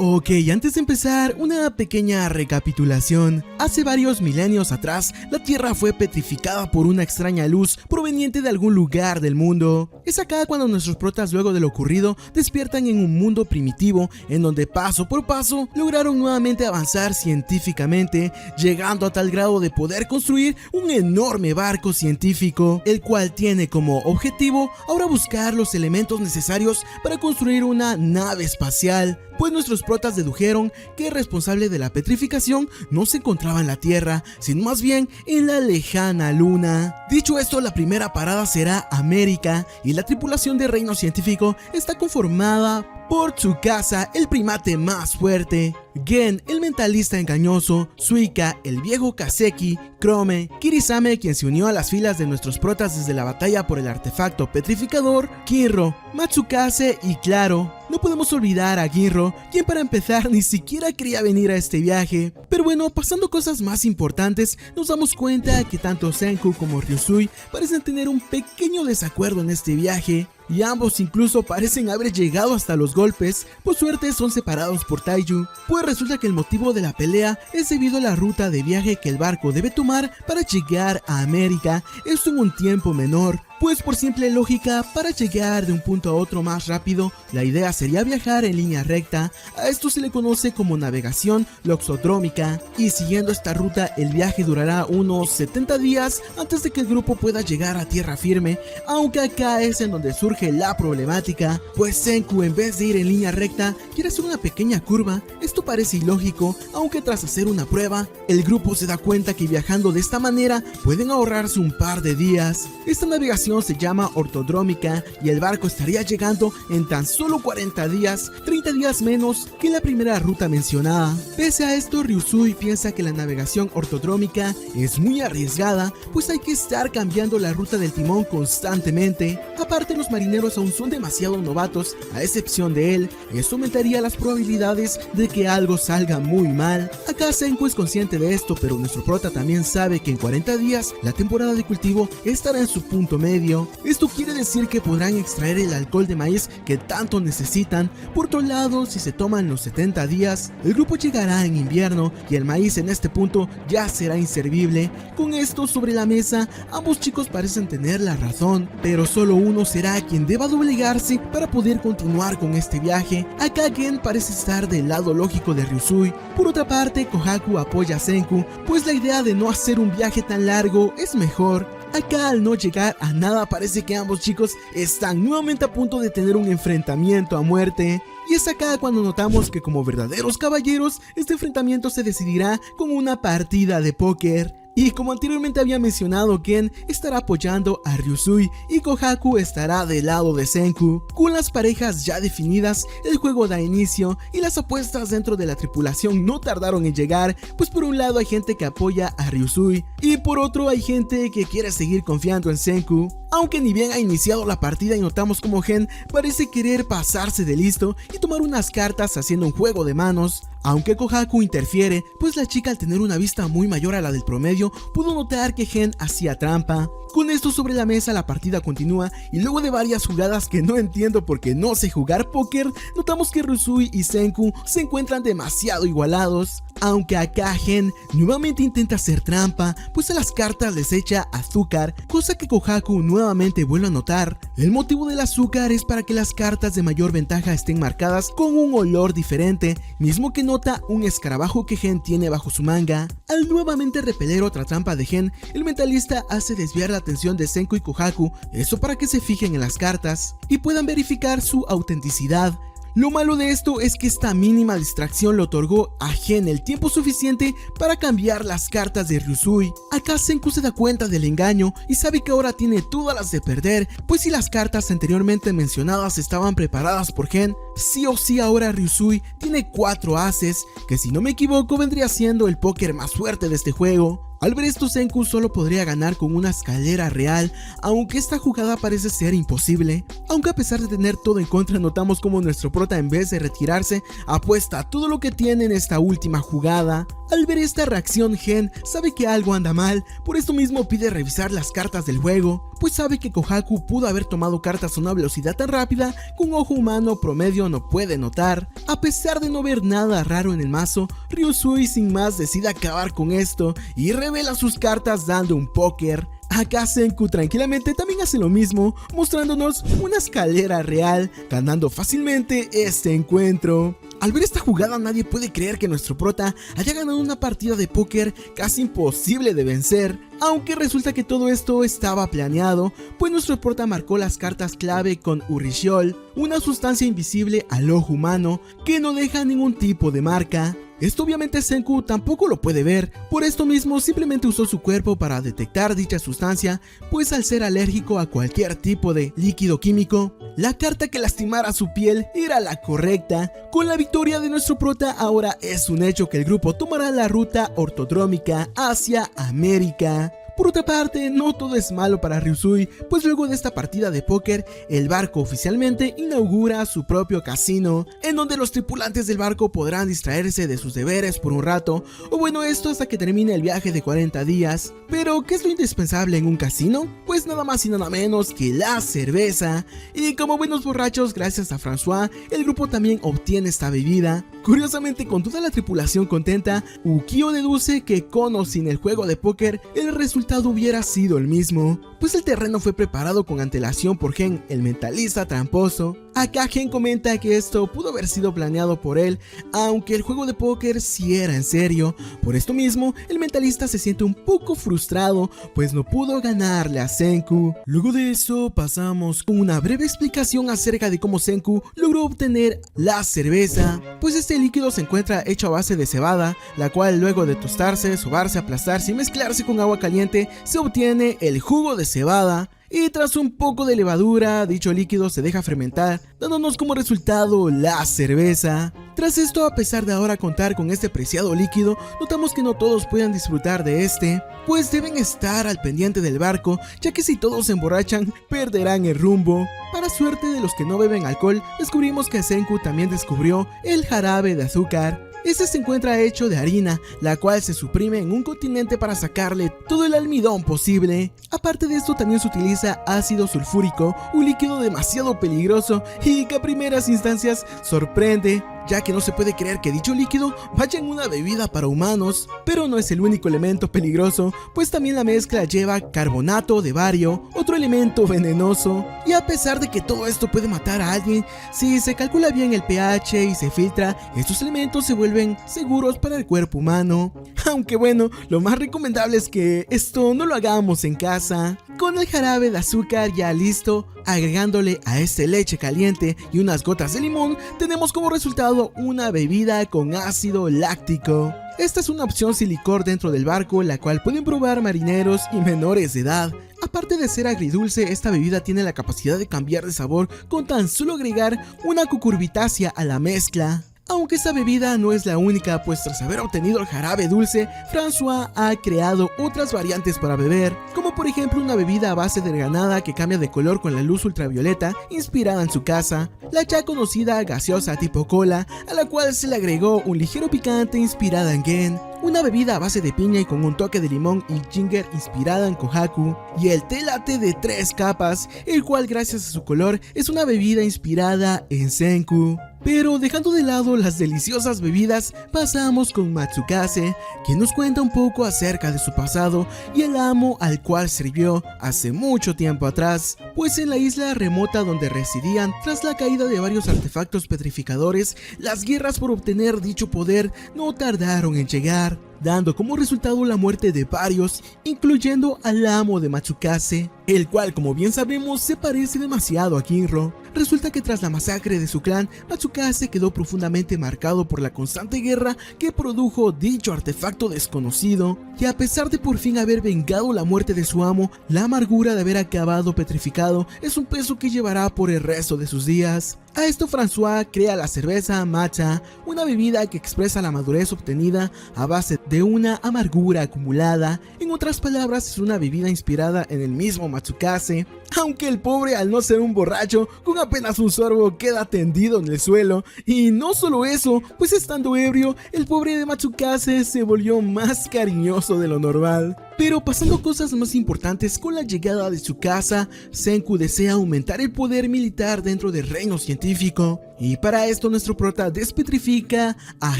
Ok, antes de empezar, una pequeña recapitulación. Hace varios milenios atrás, la Tierra fue petrificada por una extraña luz proveniente de algún lugar del mundo. Es acá cuando nuestros protas, luego de lo ocurrido, despiertan en un mundo primitivo en donde paso por paso lograron nuevamente avanzar científicamente, llegando a tal grado de poder construir un enorme barco científico, el cual tiene como objetivo ahora buscar los elementos necesarios para construir una nave espacial, pues nuestros protas dedujeron que el responsable de la petrificación no se encontraba en la Tierra, sino más bien en la lejana Luna. Dicho esto, la primera parada será América, y la tripulación de Reino Científico está conformada por Tsukasa, el primate más fuerte, Gen, el mentalista engañoso, Suika, el viejo Kaseki, Chrome, Kirisame, quien se unió a las filas de nuestros protas desde la batalla por el artefacto petrificador, Kinro, Matsukase y claro, no podemos olvidar a Ginro, quien para empezar ni siquiera quería venir a este viaje. Pero bueno, pasando cosas más importantes, nos damos cuenta que tanto Senku como Ryusui parecen tener un pequeño desacuerdo en este viaje, y ambos incluso parecen haber llegado hasta los golpes. Por suerte son separados por Taiyu, pues resulta que el motivo de la pelea es debido a la ruta de viaje que el barco debe tomar para llegar a América, esto en un tiempo menor. Pues por simple lógica, para llegar de un punto a otro más rápido, la idea sería viajar en línea recta. A esto se le conoce como navegación loxodrómica, y siguiendo esta ruta el viaje durará unos 70 días antes de que el grupo pueda llegar a tierra firme, aunque acá es en donde surge la problemática, pues Senku, en vez de ir en línea recta, quiere hacer una pequeña curva. Esto parece ilógico, aunque tras hacer una prueba, el grupo se da cuenta que viajando de esta manera pueden ahorrarse un par de días. Esta navegación se llama ortodrómica y el barco estaría llegando en tan solo 40 días, 30 días menos que la primera ruta mencionada. Pese a esto, Ryusui piensa que la navegación ortodrómica es muy arriesgada, pues hay que estar cambiando la ruta del timón constantemente. Aparte, los marineros aún son demasiado novatos, a excepción de él. Esto aumentaría las probabilidades de que algo salga muy mal. Acá Senku es consciente de esto, pero nuestro prota también sabe que en 40 días la temporada de cultivo estará en su punto medio. Esto quiere decir que podrán extraer el alcohol de maíz que tanto necesitan. Por otro lado, si se toman los 70 días, el grupo llegará en invierno y el maíz en este punto ya será inservible. Con esto sobre la mesa, ambos chicos parecen tener la razón, pero solo uno será quien deba doblegarse para poder continuar con este viaje. Acá Gen parece estar del lado lógico de Ryusui. Por otra parte, Kohaku apoya a Senku, pues la idea de no hacer un viaje tan largo es mejor. Acá, al no llegar a nada, parece que ambos chicos están nuevamente a punto de tener un enfrentamiento a muerte. Y es acá cuando notamos que, como verdaderos caballeros, este enfrentamiento se decidirá con una partida de póker. Y como anteriormente había mencionado, Gen estará apoyando a Ryusui y Kohaku estará del lado de Senku. Con las parejas ya definidas, el juego da inicio y las apuestas dentro de la tripulación no tardaron en llegar, pues por un lado hay gente que apoya a Ryusui y por otro hay gente que quiere seguir confiando en Senku. Aunque ni bien ha iniciado la partida y notamos como Gen parece querer pasarse de listo y tomar unas cartas haciendo un juego de manos. Aunque Kohaku interfiere, pues la chica, al tener una vista muy mayor a la del promedio, pudo notar que Gen hacía trampa. Con esto sobre la mesa, la partida continúa y luego de varias jugadas que no entiendo porque no sé jugar póker, notamos que Ryusui y Senku se encuentran demasiado igualados. Aunque acá Gen nuevamente intenta hacer trampa, pues a las cartas les echa azúcar, cosa que Kohaku nuevamente vuelve a notar. El motivo del azúcar es para que las cartas de mayor ventaja estén marcadas con un olor diferente, mismo que nota un escarabajo que Gen tiene bajo su manga. Al nuevamente repeler otra trampa de Gen, el mentalista hace desviar la atención de Senku y Kohaku, eso para que se fijen en las cartas y puedan verificar su autenticidad. Lo malo de esto es que esta mínima distracción le otorgó a Gen el tiempo suficiente para cambiar las cartas de Ryusui. Acá Senku se da cuenta del engaño y sabe que ahora tiene todas las de perder, pues si las cartas anteriormente mencionadas estaban preparadas por Gen, sí o sí ahora Ryusui tiene 4 ases, que si no me equivoco vendría siendo el póker más fuerte de este juego. Al ver esto, Senku solo podría ganar con una escalera real, aunque esta jugada parece ser imposible. Aunque a pesar de tener todo en contra, notamos como nuestro prota, en vez de retirarse, apuesta todo lo que tiene en esta última jugada. Al ver esta reacción, Gen sabe que algo anda mal, por esto mismo pide revisar las cartas del juego, pues sabe que Kohaku pudo haber tomado cartas a una velocidad tan rápida que un ojo humano promedio no puede notar. A pesar de no ver nada raro en el mazo, Ryusui sin más decide acabar con esto y revela sus cartas dando un póker. Acá Senku tranquilamente también hace lo mismo, mostrándonos una escalera real, ganando fácilmente este encuentro. Al ver esta jugada nadie puede creer que nuestro prota haya ganado una partida de póker casi imposible de vencer, aunque resulta que todo esto estaba planeado, pues nuestro prota marcó las cartas clave con Urishol, una sustancia invisible al ojo humano que no deja ningún tipo de marca. Esto obviamente Senku tampoco lo puede ver, por esto mismo simplemente usó su cuerpo para detectar dicha sustancia, pues al ser alérgico a cualquier tipo de líquido químico, la carta que lastimara su piel era la correcta. Con la victoria de nuestro prota ahora es un hecho que el grupo tomará la ruta ortodrómica hacia América. Por otra parte, no todo es malo para Ryusui, pues luego de esta partida de póker, el barco oficialmente inaugura su propio casino, en donde los tripulantes del barco podrán distraerse de sus deberes por un rato, o bueno, esto hasta que termine el viaje de 40 días. Pero, ¿qué es lo indispensable en un casino? Pues nada más y nada menos que la cerveza. Y como buenos borrachos, gracias a François, el grupo también obtiene esta bebida. Curiosamente, con toda la tripulación contenta, Ukyo deduce que con o sin el juego de póker, el resultado hubiera sido el mismo, pues el terreno fue preparado con antelación por Gen, el mentalista tramposo. Acá Gen comenta que esto pudo haber sido planeado por él, aunque el juego de póker sí era en serio. Por esto mismo, el mentalista se siente un poco frustrado, pues no pudo ganarle a Senku. Luego de eso pasamos con una breve explicación acerca de cómo Senku logró obtener la cerveza, pues este líquido se encuentra hecho a base de cebada, la cual luego de tostarse, sobarse, aplastarse y mezclarse con agua caliente, se obtiene el jugo de cebada. Y tras un poco de levadura, dicho líquido se deja fermentar, dándonos como resultado la cerveza. Tras esto, a pesar de ahora contar con este preciado líquido, notamos que no todos pueden disfrutar de este, pues deben estar al pendiente del barco, ya que si todos se emborrachan, perderán el rumbo. Para suerte de los que no beben alcohol, descubrimos que Senku también descubrió el jarabe de azúcar. Este se encuentra hecho de harina, la cual se suprime en un continente para sacarle todo el almidón posible. Aparte de esto también se utiliza ácido sulfúrico, un líquido demasiado peligroso y que a primeras instancias sorprende, ya que no se puede creer que dicho líquido vaya en una bebida para humanos. Pero no es el único elemento peligroso, pues también la mezcla lleva carbonato de bario, otro elemento venenoso. Y a pesar de que todo esto puede matar a alguien, si se calcula bien el pH y se filtra, estos elementos se vuelven seguros para el cuerpo humano. Aunque bueno, lo más recomendable es que esto no lo hagamos en casa. Con el jarabe de azúcar ya listo, agregándole a este leche caliente y unas gotas de limón, tenemos como resultado una bebida con ácido láctico. Esta es una opción sin licor dentro del barco, la cual pueden probar marineros y menores de edad. Aparte de ser agridulce, esta bebida tiene la capacidad de cambiar de sabor con tan solo agregar una cucurbitácea a la mezcla. Aunque esta bebida no es la única, pues tras haber obtenido el jarabe dulce, François ha creado otras variantes para beber, como por ejemplo una bebida a base de granada que cambia de color con la luz ultravioleta, inspirada en su casa, la ya conocida gaseosa tipo cola, a la cual se le agregó un ligero picante inspirada en Gen, una bebida a base de piña y con un toque de limón y ginger inspirada en Kohaku, y el té latte de 3 capas, el cual gracias a su color es una bebida inspirada en Senku. Pero dejando de lado las deliciosas bebidas, pasamos con Matsukase, quien nos cuenta un poco acerca de su pasado y el amo al cual sirvió hace mucho tiempo atrás, pues en la isla remota donde residían, tras la caída de varios artefactos petrificadores, las guerras por obtener dicho poder no tardaron en llegar, dando como resultado la muerte de varios, incluyendo al amo de Matsukase, el cual, como bien sabemos, se parece demasiado a Kinro. Resulta que tras la masacre de su clan, Matsukase quedó profundamente marcado por la constante guerra que produjo dicho artefacto desconocido, y a pesar de por fin haber vengado la muerte de su amo, la amargura de haber acabado petrificado es un peso que llevará por el resto de sus días. A esto François crea la cerveza matcha, una bebida que expresa la madurez obtenida a base de una amargura acumulada. En otras palabras, es una bebida inspirada en el mismo Matsukase. aunque el pobre, al no ser un borracho, con apenas un sorbo queda tendido en el suelo. Y no solo eso, pues estando ebrio, el pobre de Matsukase se volvió más cariñoso de lo normal. Pero pasando cosas más importantes, con la llegada de Tsukasa, Senku desea aumentar el poder militar dentro del reino científico. Y para esto nuestro prota despetrifica a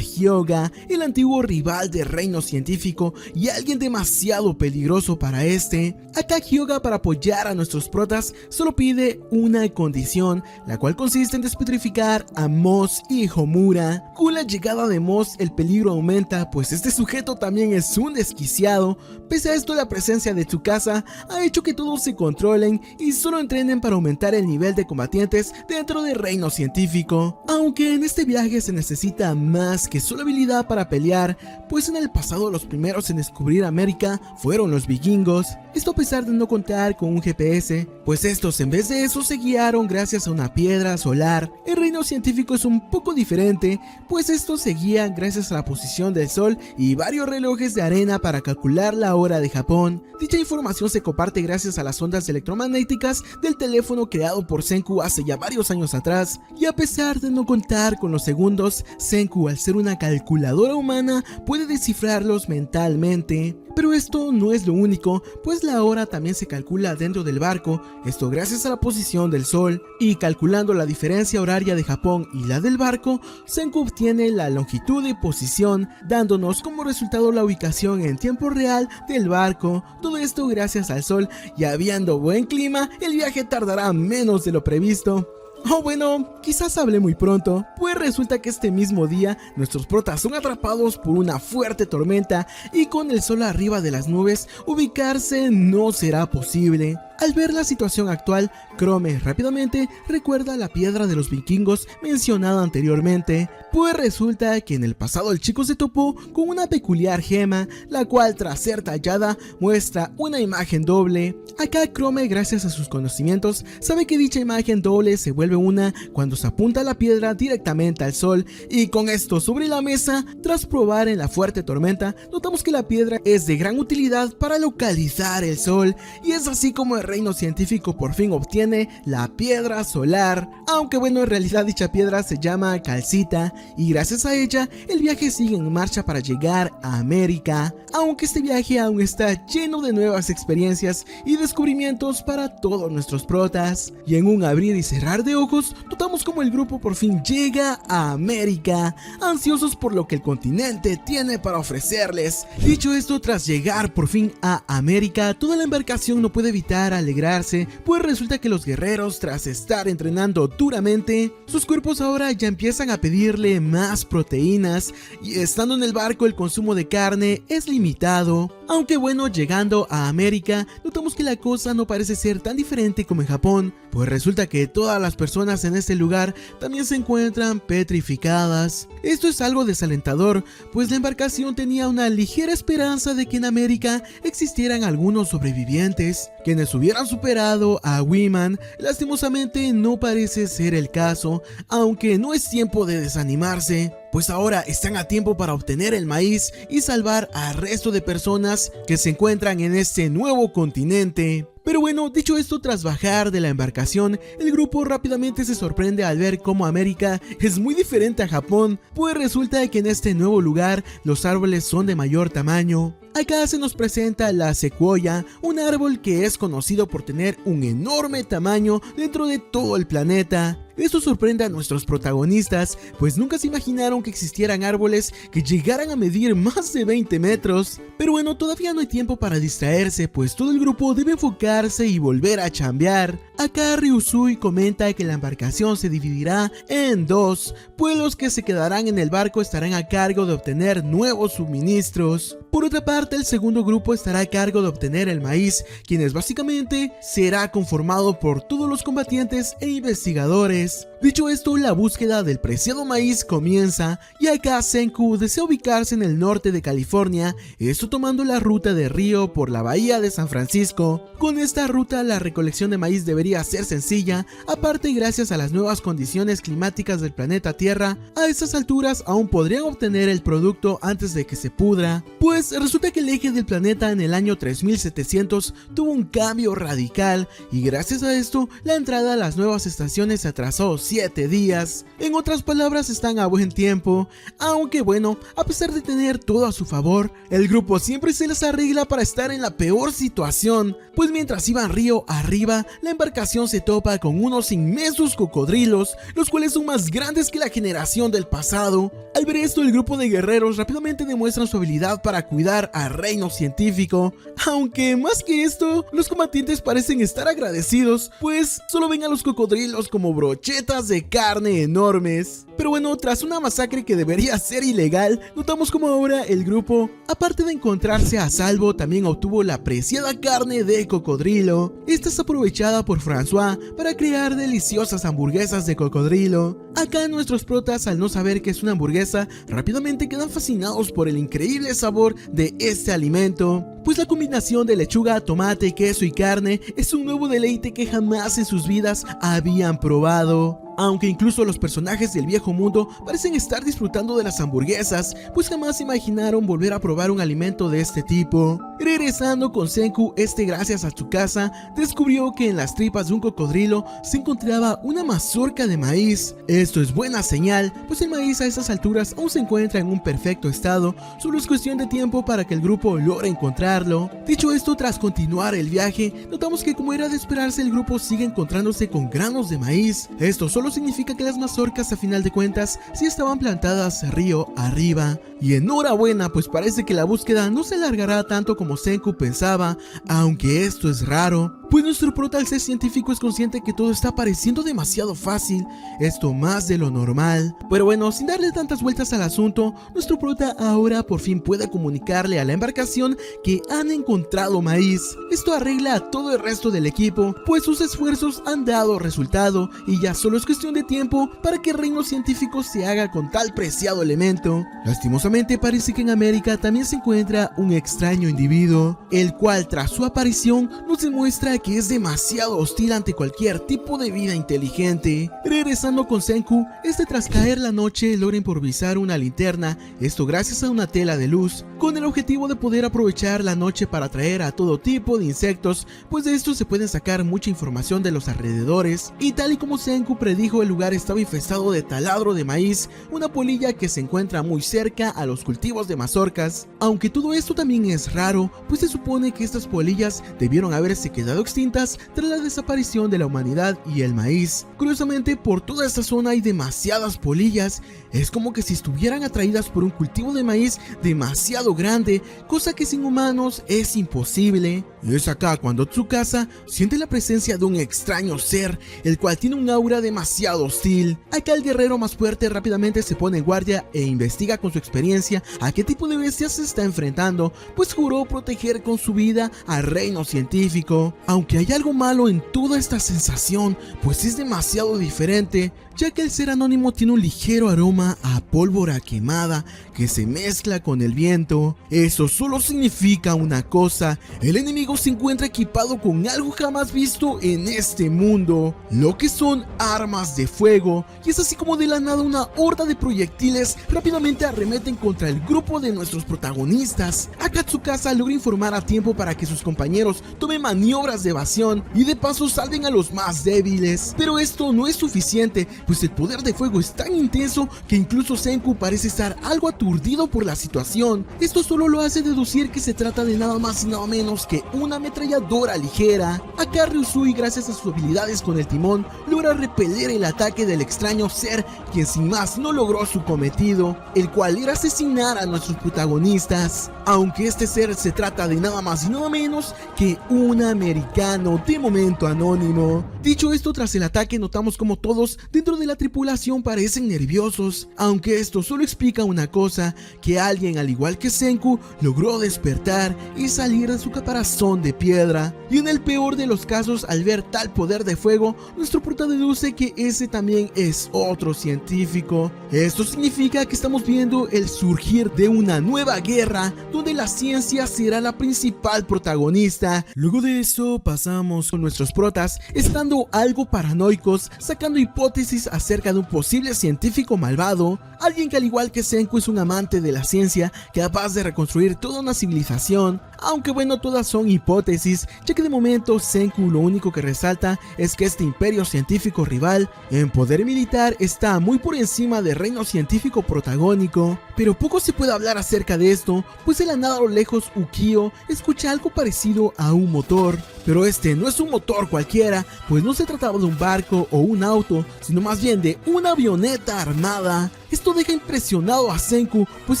Hyoga, el antiguo rival del reino científico y alguien demasiado peligroso para este. Acá Hyoga, para apoyar a nuestros protas, solo pide una condición, la cual consiste en despetrificar a Moss y Homura. Con la llegada de Moss el peligro aumenta, pues este sujeto también es un desquiciado. Pese a esto, la presencia de Tsukasa ha hecho que todos se controlen y solo entrenen para aumentar el nivel de combatientes dentro del reino científico. Aunque en este viaje se necesita más que solo habilidad para pelear, pues en el pasado los primeros en descubrir América fueron los vikingos. Esto a pesar de no contar con un GPS, pues estos en vez de eso se guiaron gracias a una piedra solar. El reino científico es un poco diferente, pues estos se guían gracias a la posición del sol y varios relojes de arena para calcular la hora de Japón. Dicha información se comparte gracias a las ondas electromagnéticas del teléfono creado por Senku hace ya varios años atrás. Y a pesar de no contar con los segundos, Senku, al ser una calculadora humana, puede descifrarlos mentalmente. Pero esto no es lo único, pues la hora también se calcula dentro del barco, esto gracias a la posición del sol, y calculando la diferencia horaria de Japón y la del barco, Senku obtiene la longitud y posición, dándonos como resultado la ubicación en tiempo real del barco. Todo esto gracias al sol, y habiendo buen clima, el viaje tardará menos de lo previsto. Oh bueno, quizás hablé muy pronto, pues resulta que este mismo día nuestros protas son atrapados por una fuerte tormenta y con el sol arriba de las nubes ubicarse no será posible. Al ver la situación actual, Chrome rápidamente recuerda la piedra de los vikingos mencionada anteriormente, pues resulta que en el pasado el chico se topó con una peculiar gema, la cual tras ser tallada muestra una imagen doble. Acá Chrome, gracias a sus conocimientos, sabe que dicha imagen doble se vuelve una cuando se apunta la piedra directamente al sol, y con esto sobre la mesa, tras probar en la fuerte tormenta, notamos que la piedra es de gran utilidad para localizar el sol, y es así como el reino científico por fin obtiene la piedra solar, aunque bueno, en realidad dicha piedra se llama calcita, y gracias a ella el viaje sigue en marcha para llegar a América, aunque este viaje aún está lleno de nuevas experiencias y descubrimientos para todos nuestros protas. Y en un abrir y cerrar de ojos, notamos como el grupo por fin llega a América, ansiosos por lo que el continente tiene para ofrecerles. Dicho esto, tras llegar por fin a América, toda la embarcación no puede evitar alegrarse, pues resulta que los guerreros, tras estar entrenando duramente, sus cuerpos ahora ya empiezan a pedirle más proteínas, y estando en el barco el consumo de carne es limitado. Aunque bueno, llegando a América, notamos que la cosa no parece ser tan diferente como en Japón, pues resulta que todas las personas en este lugar también se encuentran petrificadas. Esto es algo desalentador, pues la embarcación tenía una ligera esperanza de que en América existieran algunos sobrevivientes, quienes hubieran superado a Wiman. Lastimosamente no parece ser el caso, aunque no es tiempo de desanimarse, pues ahora están a tiempo para obtener el maíz y salvar al resto de personas que se encuentran en este nuevo continente. Pero bueno, dicho esto, tras bajar de la embarcación, el grupo rápidamente se sorprende al ver cómo América es muy diferente a Japón, pues resulta que en este nuevo lugar los árboles son de mayor tamaño. Acá se nos presenta la secuoya, un árbol que es conocido por tener un enorme tamaño dentro de todo el planeta. Esto sorprende a nuestros protagonistas, pues nunca se imaginaron que existieran árboles que llegaran a medir más de 20 metros. Pero bueno, todavía no hay tiempo para distraerse, pues todo el grupo debe enfocarse y volver a chambear. Acá Ryusui comenta que la embarcación se dividirá en dos, pues los que se quedarán en el barco estarán a cargo de obtener nuevos suministros. Por otra parte, el segundo grupo estará a cargo de obtener el maíz, quienes básicamente será conformado por todos los combatientes e investigadores. Dicho esto, la búsqueda del preciado maíz comienza y acá Senku desea ubicarse en el norte de California, esto tomando la ruta de Río por la bahía de San Francisco. Con esta ruta la recolección de maíz debería ser sencilla, aparte gracias a las nuevas condiciones climáticas del planeta Tierra, a estas alturas aún podrían obtener el producto antes de que se pudra, pues resulta que el eje del planeta en el año 3700 tuvo un cambio radical y gracias a esto la entrada a las nuevas estaciones se atrasó 7 días. En otras palabras, están a buen tiempo, aunque bueno, a pesar de tener todo a su favor, el grupo siempre se les arregla para estar en la peor situación, pues mientras iban río arriba, la embarcación se topa con unos inmensos cocodrilos, los cuales son más grandes que la generación del pasado. Al ver esto, el grupo de guerreros rápidamente demuestran su habilidad para cuidar al reino científico, aunque más que esto, los combatientes parecen estar agradecidos, pues solo ven a los cocodrilos como brochetas de carne enormes. Pero bueno, tras una masacre que debería ser ilegal, notamos como ahora el grupo, aparte de encontrarse a salvo, también obtuvo la preciada carne de cocodrilo. Esta es aprovechada por François para crear deliciosas hamburguesas de cocodrilo. Acá nuestros protas, al no saber que es una hamburguesa, rápidamente quedan fascinados por el increíble sabor de este alimento, pues la combinación de lechuga, tomate, queso y carne es un nuevo deleite que jamás en sus vidas habían probado. Aunque incluso los personajes del viejo mundo parecen estar disfrutando de las hamburguesas, pues jamás imaginaron volver a probar un alimento de este tipo. Regresando con Senku, gracias a Tsukasa, descubrió que en las tripas de un cocodrilo se encontraba una mazorca de maíz. Esto es buena señal, pues el maíz a estas alturas aún se encuentra en un perfecto estado, solo es cuestión de tiempo para que el grupo logre encontrarlo. Dicho esto, tras continuar el viaje, notamos que como era de esperarse, el grupo sigue encontrándose con granos de maíz. Esto solo significa que las mazorcas a final de cuentas sí estaban plantadas río arriba. Y enhorabuena, pues parece que la búsqueda no se alargará tanto como Senku pensaba, aunque esto es raro, pues nuestro prota al ser científico es consciente que todo está pareciendo demasiado fácil, esto más de lo normal. Pero bueno, sin darle tantas vueltas al asunto, nuestro prota ahora por fin puede comunicarle a la embarcación que han encontrado maíz. Esto arregla a todo el resto del equipo, pues sus esfuerzos han dado resultado y ya solo es cuestión de tiempo para que el reino científico se haga con tal preciado elemento. Lastimosamente parece que en América también se encuentra un extraño individuo, el cual tras su aparición nos demuestra que es demasiado hostil ante cualquier tipo de vida inteligente. Regresando con Senku, tras caer la noche logra improvisar una linterna, esto gracias a una tela de luz, con el objetivo de poder aprovechar la noche para atraer a todo tipo de insectos, pues de esto se pueden sacar mucha información de los alrededores, y tal y como Senku predijo, el lugar estaba infestado de taladro de maíz, una polilla que se encuentra muy cerca a los cultivos de mazorcas. Aunque todo esto también es raro, pues se supone que estas polillas debieron haberse quedado extintas tras la desaparición de la humanidad y el maíz. Curiosamente, por toda esta zona hay demasiadas polillas, es como que si estuvieran atraídas por un cultivo de maíz demasiado grande, cosa que sin humanos es imposible. Es acá cuando Tsukasa siente la presencia de un extraño ser, el cual tiene un aura demasiado hostil. Acá el guerrero más fuerte rápidamente se pone en guardia e investiga con su experiencia a qué tipo de bestias se está enfrentando, pues juró proteger con su vida al reino científico. Aunque hay algo malo en toda esta sensación, pues es demasiado diferente, ya que el ser anónimo tiene un ligero aroma a pólvora quemada que se mezcla con el viento. Eso solo significa una cosa: el enemigo se encuentra equipado con algo jamás visto en este mundo, lo que son armas de fuego, y es así como de la nada una horda de proyectiles rápidamente arremeten contra el grupo de nuestros protagonistas. Tsukasa logra informar a tiempo para que sus compañeros tomen maniobras de evasión y de paso salven a los más débiles, pero esto no es suficiente, pues el poder de fuego es tan intenso que incluso Senku parece estar algo aturdido por la situación. Esto solo lo hace deducir que se trata de nada más y nada menos que una ametralladora ligera. Acá Ryusui, gracias a sus habilidades con el timón, logra repeler el ataque del extraño ser, quien sin más no logró su cometido, el cual era asesinar a nuestros protagonistas. Aunque este ser se trata de nada más y nada menos que un americano. americano, de momento anónimo. Dicho esto, tras el ataque notamos como todos dentro de la tripulación parecen nerviosos, aunque esto solo explica una cosa, que alguien al igual que Senku logró despertar y salir de su caparazón de piedra. Y en el peor de los casos, al ver tal poder de fuego, nuestro prota deduce que ese también es otro científico. Esto significa que estamos viendo el surgir de una nueva guerra donde la ciencia será la principal protagonista. Luego de eso pasamos con nuestros protas estando algo paranoicos, sacando hipótesis acerca de un posible científico malvado, alguien que al igual que Senku es un amante de la ciencia capaz de reconstruir toda una civilización, aunque bueno, todas son hipótesis, ya que de momento Senku lo único que resalta es que este imperio científico rival en poder militar está muy por encima del reino científico protagónico, pero poco se puede hablar acerca de esto, pues de la nada a lo lejos Ukio escucha algo parecido a un motor, pero este no es un motor cualquiera, pues no se trataba de un barco o un auto, sino más bien de una avioneta armada. Esto deja impresionado a Senku, pues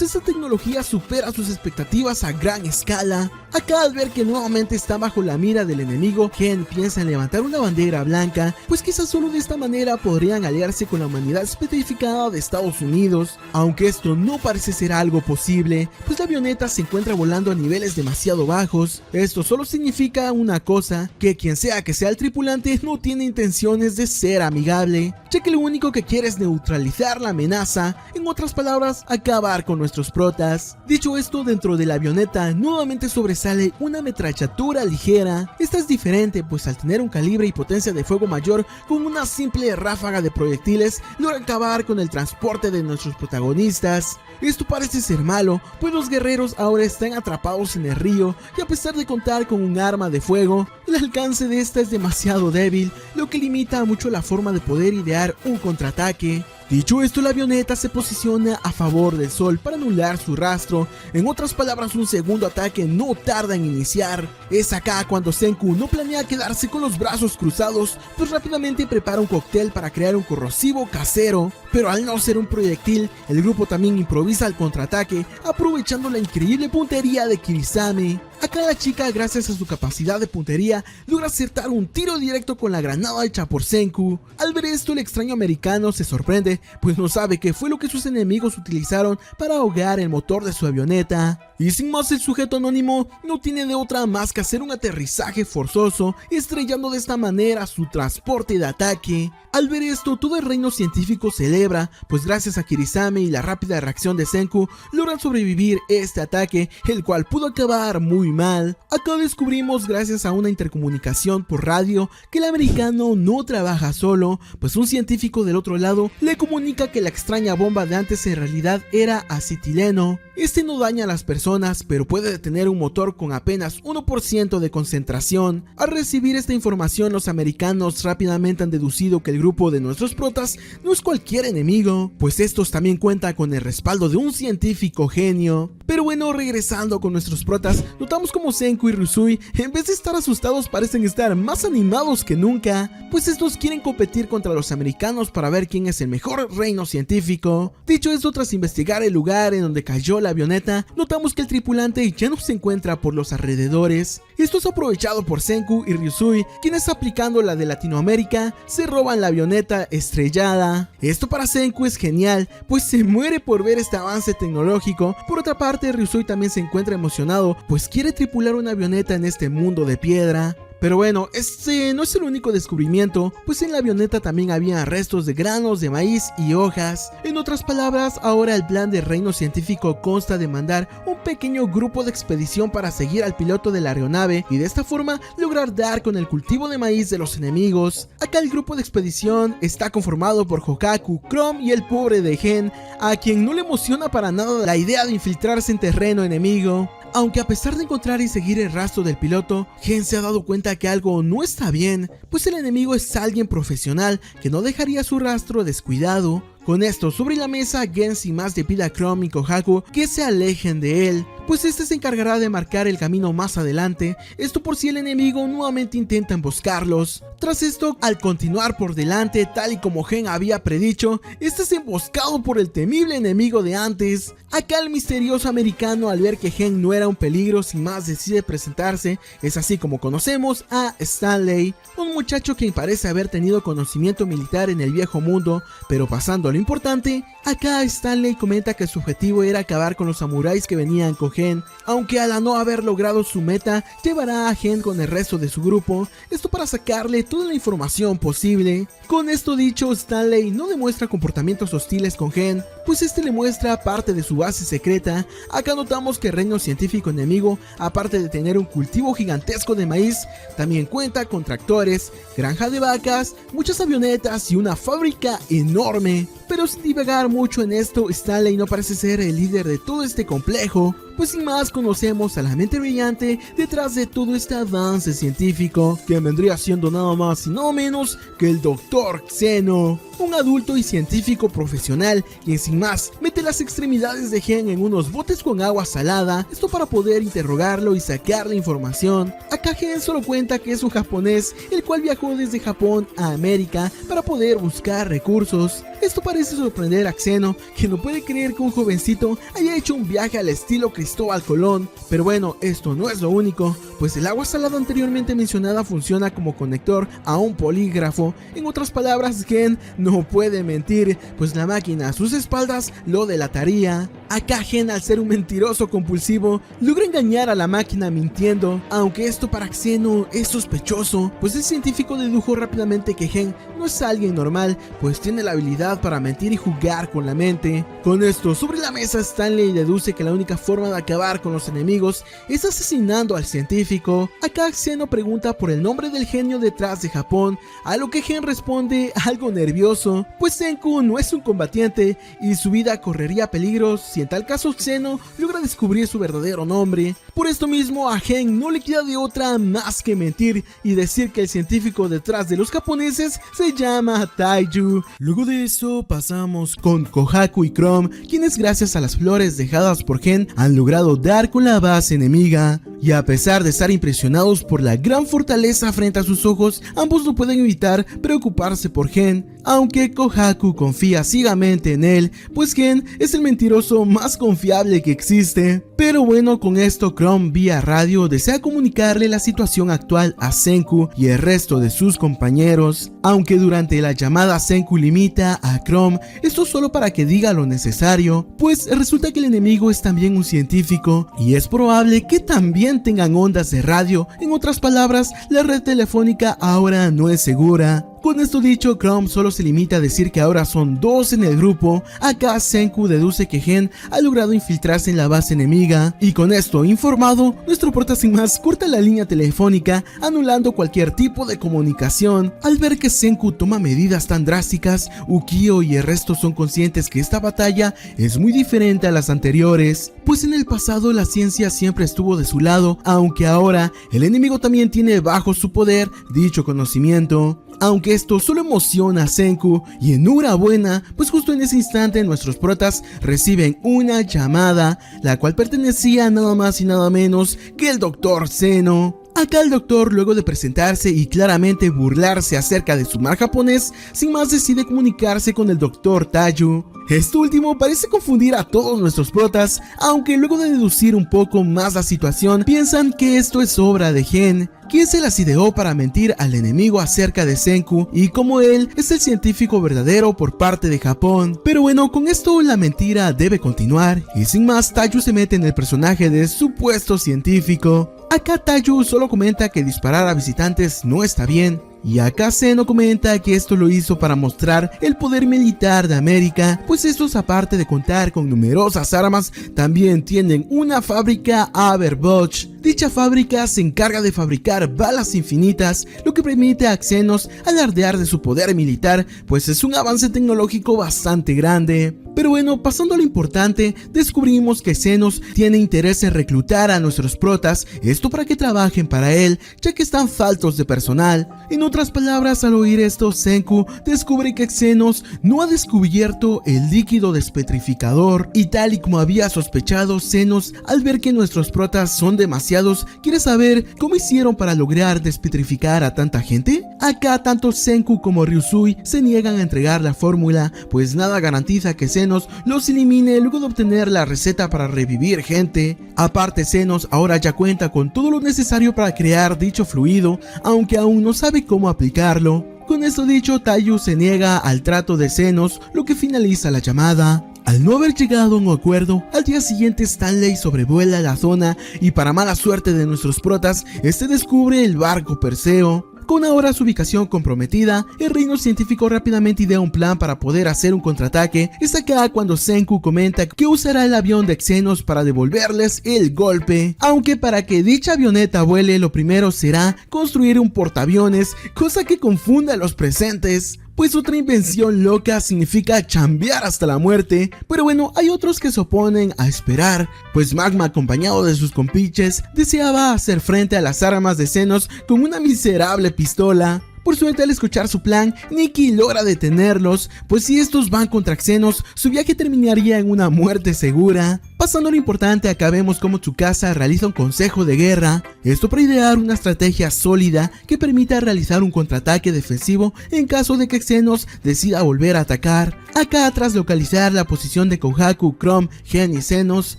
esta tecnología supera sus expectativas a gran escala. Acá al ver que nuevamente está bajo la mira del enemigo, Gen piensa en levantar una bandera blanca, pues quizás solo de esta manera podrían aliarse con la humanidad especificada de Estados Unidos, aunque esto no parece ser algo posible, pues la avioneta se encuentra volando a niveles demasiado bajos. Esto solo significa una cosa, que quien sea que sea el tripulante no tiene intenciones de ser amigable, ya que lo único que quiere es neutralizar la amenaza, en otras palabras, acabar con nuestros protas. Dicho esto, dentro de la avioneta nuevamente sobresale una ametralladora ligera. Esta es diferente, pues al tener un calibre y potencia de fuego mayor, con una simple ráfaga de proyectiles logra acabar con el transporte de nuestros protagonistas. Esto parece ser malo, pues los guerreros ahora están atrapados en el río y a pesar de contar con un arma de fuego, el alcance de esta es demasiado débil, lo que limita mucho la forma de poder idear un contraataque. Dicho esto, la avioneta se posiciona a favor del sol para anular su rastro. En otras palabras, un segundo ataque no tarda en iniciar. Es acá cuando Senku no planea quedarse con los brazos cruzados, pues rápidamente prepara un cóctel para crear un corrosivo casero. Pero al no ser un proyectil, el grupo también improvisa el contraataque, aprovechando la increíble puntería de Kirisame. Acá la chica, gracias a su capacidad de puntería, logra acertar un tiro directo con la granada hecha por Senku. Al ver esto, el extraño americano se sorprende, pues no sabe qué fue lo que sus enemigos utilizaron para ahogar el motor de su avioneta. Y sin más, el sujeto anónimo no tiene de otra más que hacer un aterrizaje forzoso, estrellando de esta manera su transporte de ataque. Al ver esto, todo el reino científico celebra, pues gracias a Kirisame y la rápida reacción de Senku, logran sobrevivir este ataque, el cual pudo acabar muy mal. Acá descubrimos, gracias a una intercomunicación por radio, que el americano no trabaja solo, pues un científico del otro lado le comunica que la extraña bomba de antes en realidad era acetileno. Este no daña a las personas, pero puede detener un motor con apenas 1% de concentración. Al recibir esta información, los americanos rápidamente han deducido que el grupo de nuestros protas no es cualquier enemigo, pues estos también cuentan con el respaldo de un científico genio. Pero bueno, regresando con nuestros protas, notamos como Senku y Ryusui, en vez de estar asustados, parecen estar más animados que nunca, pues estos quieren competir contra los americanos para ver quién es el mejor reino científico. Dicho esto, tras investigar el lugar en donde cayó la avioneta, notamos que el tripulante ya no se encuentra por los alrededores. Esto es aprovechado por Senku y Ryusui, quienes aplicando la de Latinoamérica, se roban la avioneta estrellada. Esto para Senku es genial, pues se muere por ver este avance tecnológico. Por otra parte, Ryusui también se encuentra emocionado, pues quiere tripular una avioneta en este mundo de piedra. Pero bueno, este no es el único descubrimiento, pues en la avioneta también había restos de granos de maíz y hojas. En otras palabras, ahora el plan del reino científico consta de mandar un pequeño grupo de expedición para seguir al piloto de la aeronave y de esta forma lograr dar con el cultivo de maíz de los enemigos. Acá el grupo de expedición está conformado por Hokaku, Chrome y el pobre de Gen, a quien no le emociona para nada la idea de infiltrarse en terreno enemigo. Aunque a pesar de encontrar y seguir el rastro del piloto, Gen se ha dado cuenta que algo no está bien, pues el enemigo es alguien profesional que no dejaría su rastro descuidado. Con esto sobre la mesa, Gen sin más le pide a Chrome y Kohaku que se alejen de él, pues este se encargará de marcar el camino más adelante, esto por si el enemigo nuevamente intenta emboscarlos. Tras esto, al continuar por delante, tal y como Gen había predicho, este es emboscado por el temible enemigo de antes. Acá el misterioso americano, al ver que Gen no era un peligro, sin más decide presentarse. Es así como conocemos a Stanley, un muchacho quien parece haber tenido conocimiento militar en el viejo mundo, pero pasando a lo importante, acá Stanley comenta que su objetivo era acabar con los samuráis que venían con Gen, aunque al no haber logrado su meta, llevará a Gen con el resto de su grupo, esto para sacarle toda la información posible. Con esto dicho, Stanley no demuestra comportamientos hostiles con Gen, pues este le muestra parte de su base secreta. Acá notamos que el reino científico enemigo, aparte de tener un cultivo gigantesco de maíz, también cuenta con tractores, granja de vacas, muchas avionetas y una fábrica enorme. Pero sin divagar mucho en esto, Stanley no parece ser el líder de todo este complejo, pues sin más conocemos a la mente brillante detrás de todo este avance científico, que vendría siendo nada más y nada menos que el Dr. Xeno, un adulto y científico profesional quien sin más mete las extremidades de Gen en unos botes con agua salada, esto para poder interrogarlo y sacarle información. Acá Gen solo cuenta que es un japonés el cual viajó desde Japón a América para poder buscar recursos. Esto parece sorprender a Xeno, que no puede creer que un jovencito haya hecho un viaje al estilo Cristóbal Colón. Pero bueno, esto no es lo único, pues el agua salada anteriormente mencionada funciona como conector a un polígrafo. En otras palabras, Gen no puede mentir, pues la máquina a sus espaldas lo delataría. Acá Gen, al ser un mentiroso compulsivo, logra engañar a la máquina mintiendo, aunque esto para Xeno es sospechoso, pues el científico dedujo rápidamente que Gen no es alguien normal, pues tiene la habilidad para mentir y jugar con la mente. Con esto sobre la mesa, Stanley deduce que la única forma de acabar con los enemigos es asesinando al científico. Acá Xeno pregunta por el nombre del genio detrás de Japón, a lo que Gen responde algo nervioso, pues Senku no es un combatiente y su vida correría peligro si en tal caso Xeno logra descubrir su verdadero nombre. Por esto mismo a Gen no le queda de otra más que mentir y decir que el científico detrás de los japoneses se llama Taiju. Luego de eso pasamos con Kohaku y Chrome, quienes gracias a las flores dejadas por Gen han logrado dar con la base enemiga. Y a pesar de estar impresionados por la gran fortaleza frente a sus ojos, ambos no pueden evitar preocuparse por Gen, aunque Kohaku confía ciegamente en él, pues Gen es el mentiroso más confiable que existe. Pero bueno, con esto Chrome vía radio desea comunicarle la situación actual a Senku y el resto de sus compañeros, aunque durante la llamada Senku limita a Chrome, esto solo para que diga lo necesario, pues resulta que el enemigo es también un científico y es probable que también tengan ondas de radio. En otras palabras, la red telefónica ahora no es segura. Con esto dicho, Chrome solo se limita a decir que ahora son dos en el grupo. Acá Senku deduce que Gen ha logrado infiltrarse en la base enemiga, y con esto informado, nuestro prota sin más corta la línea telefónica, anulando cualquier tipo de comunicación. Al ver que Senku toma medidas tan drásticas, Ukyo y el resto son conscientes que esta batalla es muy diferente a las anteriores, pues en el pasado la ciencia siempre estuvo de su lado, aunque ahora el enemigo también tiene bajo su poder dicho conocimiento. Aunque esto solo emociona a Senku y enhorabuena, pues justo en ese instante nuestros protas reciben una llamada, la cual pertenecía a nada más y nada menos que el Dr. Xeno. Acá el doctor, luego de presentarse y claramente burlarse acerca de su mal japonés, sin más decide comunicarse con el Dr. Taiju. Esto último parece confundir a todos nuestros protas, aunque luego de deducir un poco más la situación, piensan que esto es obra de Gen, quien se las ideó para mentir al enemigo acerca de Senku y como él es el científico verdadero por parte de Japón. Pero bueno, con esto la mentira debe continuar y sin más Taiju se mete en el personaje de supuesto científico. Acá Taiju solo comenta que disparar a visitantes no está bien. Y acá Xeno comenta que esto lo hizo para mostrar el poder militar de América, pues estos, aparte de contar con numerosas armas, también tienen una fábrica Averboch. Dicha fábrica se encarga de fabricar balas infinitas, lo que permite a Xenos alardear de su poder militar, pues es un avance tecnológico bastante grande. Pero bueno, pasando a lo importante, descubrimos que Xenos tiene interés en reclutar a nuestros protas, esto para que trabajen para él, ya que están faltos de personal. En otras palabras, al oír esto, Senku descubre que Xenos no ha descubierto el líquido despetrificador, y tal y como había sospechado, Xenos, al ver que nuestros protas son demasiados, quiere saber cómo hicieron para lograr despetrificar a tanta gente. Acá tanto Senku como Ryusui se niegan a entregar la fórmula, pues nada garantiza que Xenos los elimine luego de obtener la receta para revivir gente. Aparte, Xenos ahora ya cuenta con todo lo necesario para crear dicho fluido, aunque aún no sabe cómo aplicarlo. Con esto dicho, Taiyu se niega al trato de Xenos, lo que finaliza la llamada. Al no haber llegado a un acuerdo, al día siguiente Stanley sobrevuela la zona y, para mala suerte de nuestros protas, este descubre el barco Perseo. Con ahora su ubicación comprometida, el reino científico rápidamente idea un plan para poder hacer un contraataque. Es acá cuando Senku comenta que usará el avión de Xenos para devolverles el golpe, aunque para que dicha avioneta vuele lo primero será construir un portaaviones, cosa que confunde a los presentes, pues otra invención loca significa chambear hasta la muerte. Pero bueno, hay otros que se oponen a esperar, pues Magma, acompañado de sus compiches, deseaba hacer frente a las armas de Xenos con una miserable pistola. Por suerte, al escuchar su plan, Nikki logra detenerlos, pues si estos van contra Xenos, su viaje terminaría en una muerte segura. Pasando a lo importante, acá vemos cómo Tsukasa realiza un consejo de guerra, esto para idear una estrategia sólida que permita realizar un contraataque defensivo en caso de que Xenos decida volver a atacar. Acá, tras localizar la posición de Kohaku, Chrome, Gen y Xenos,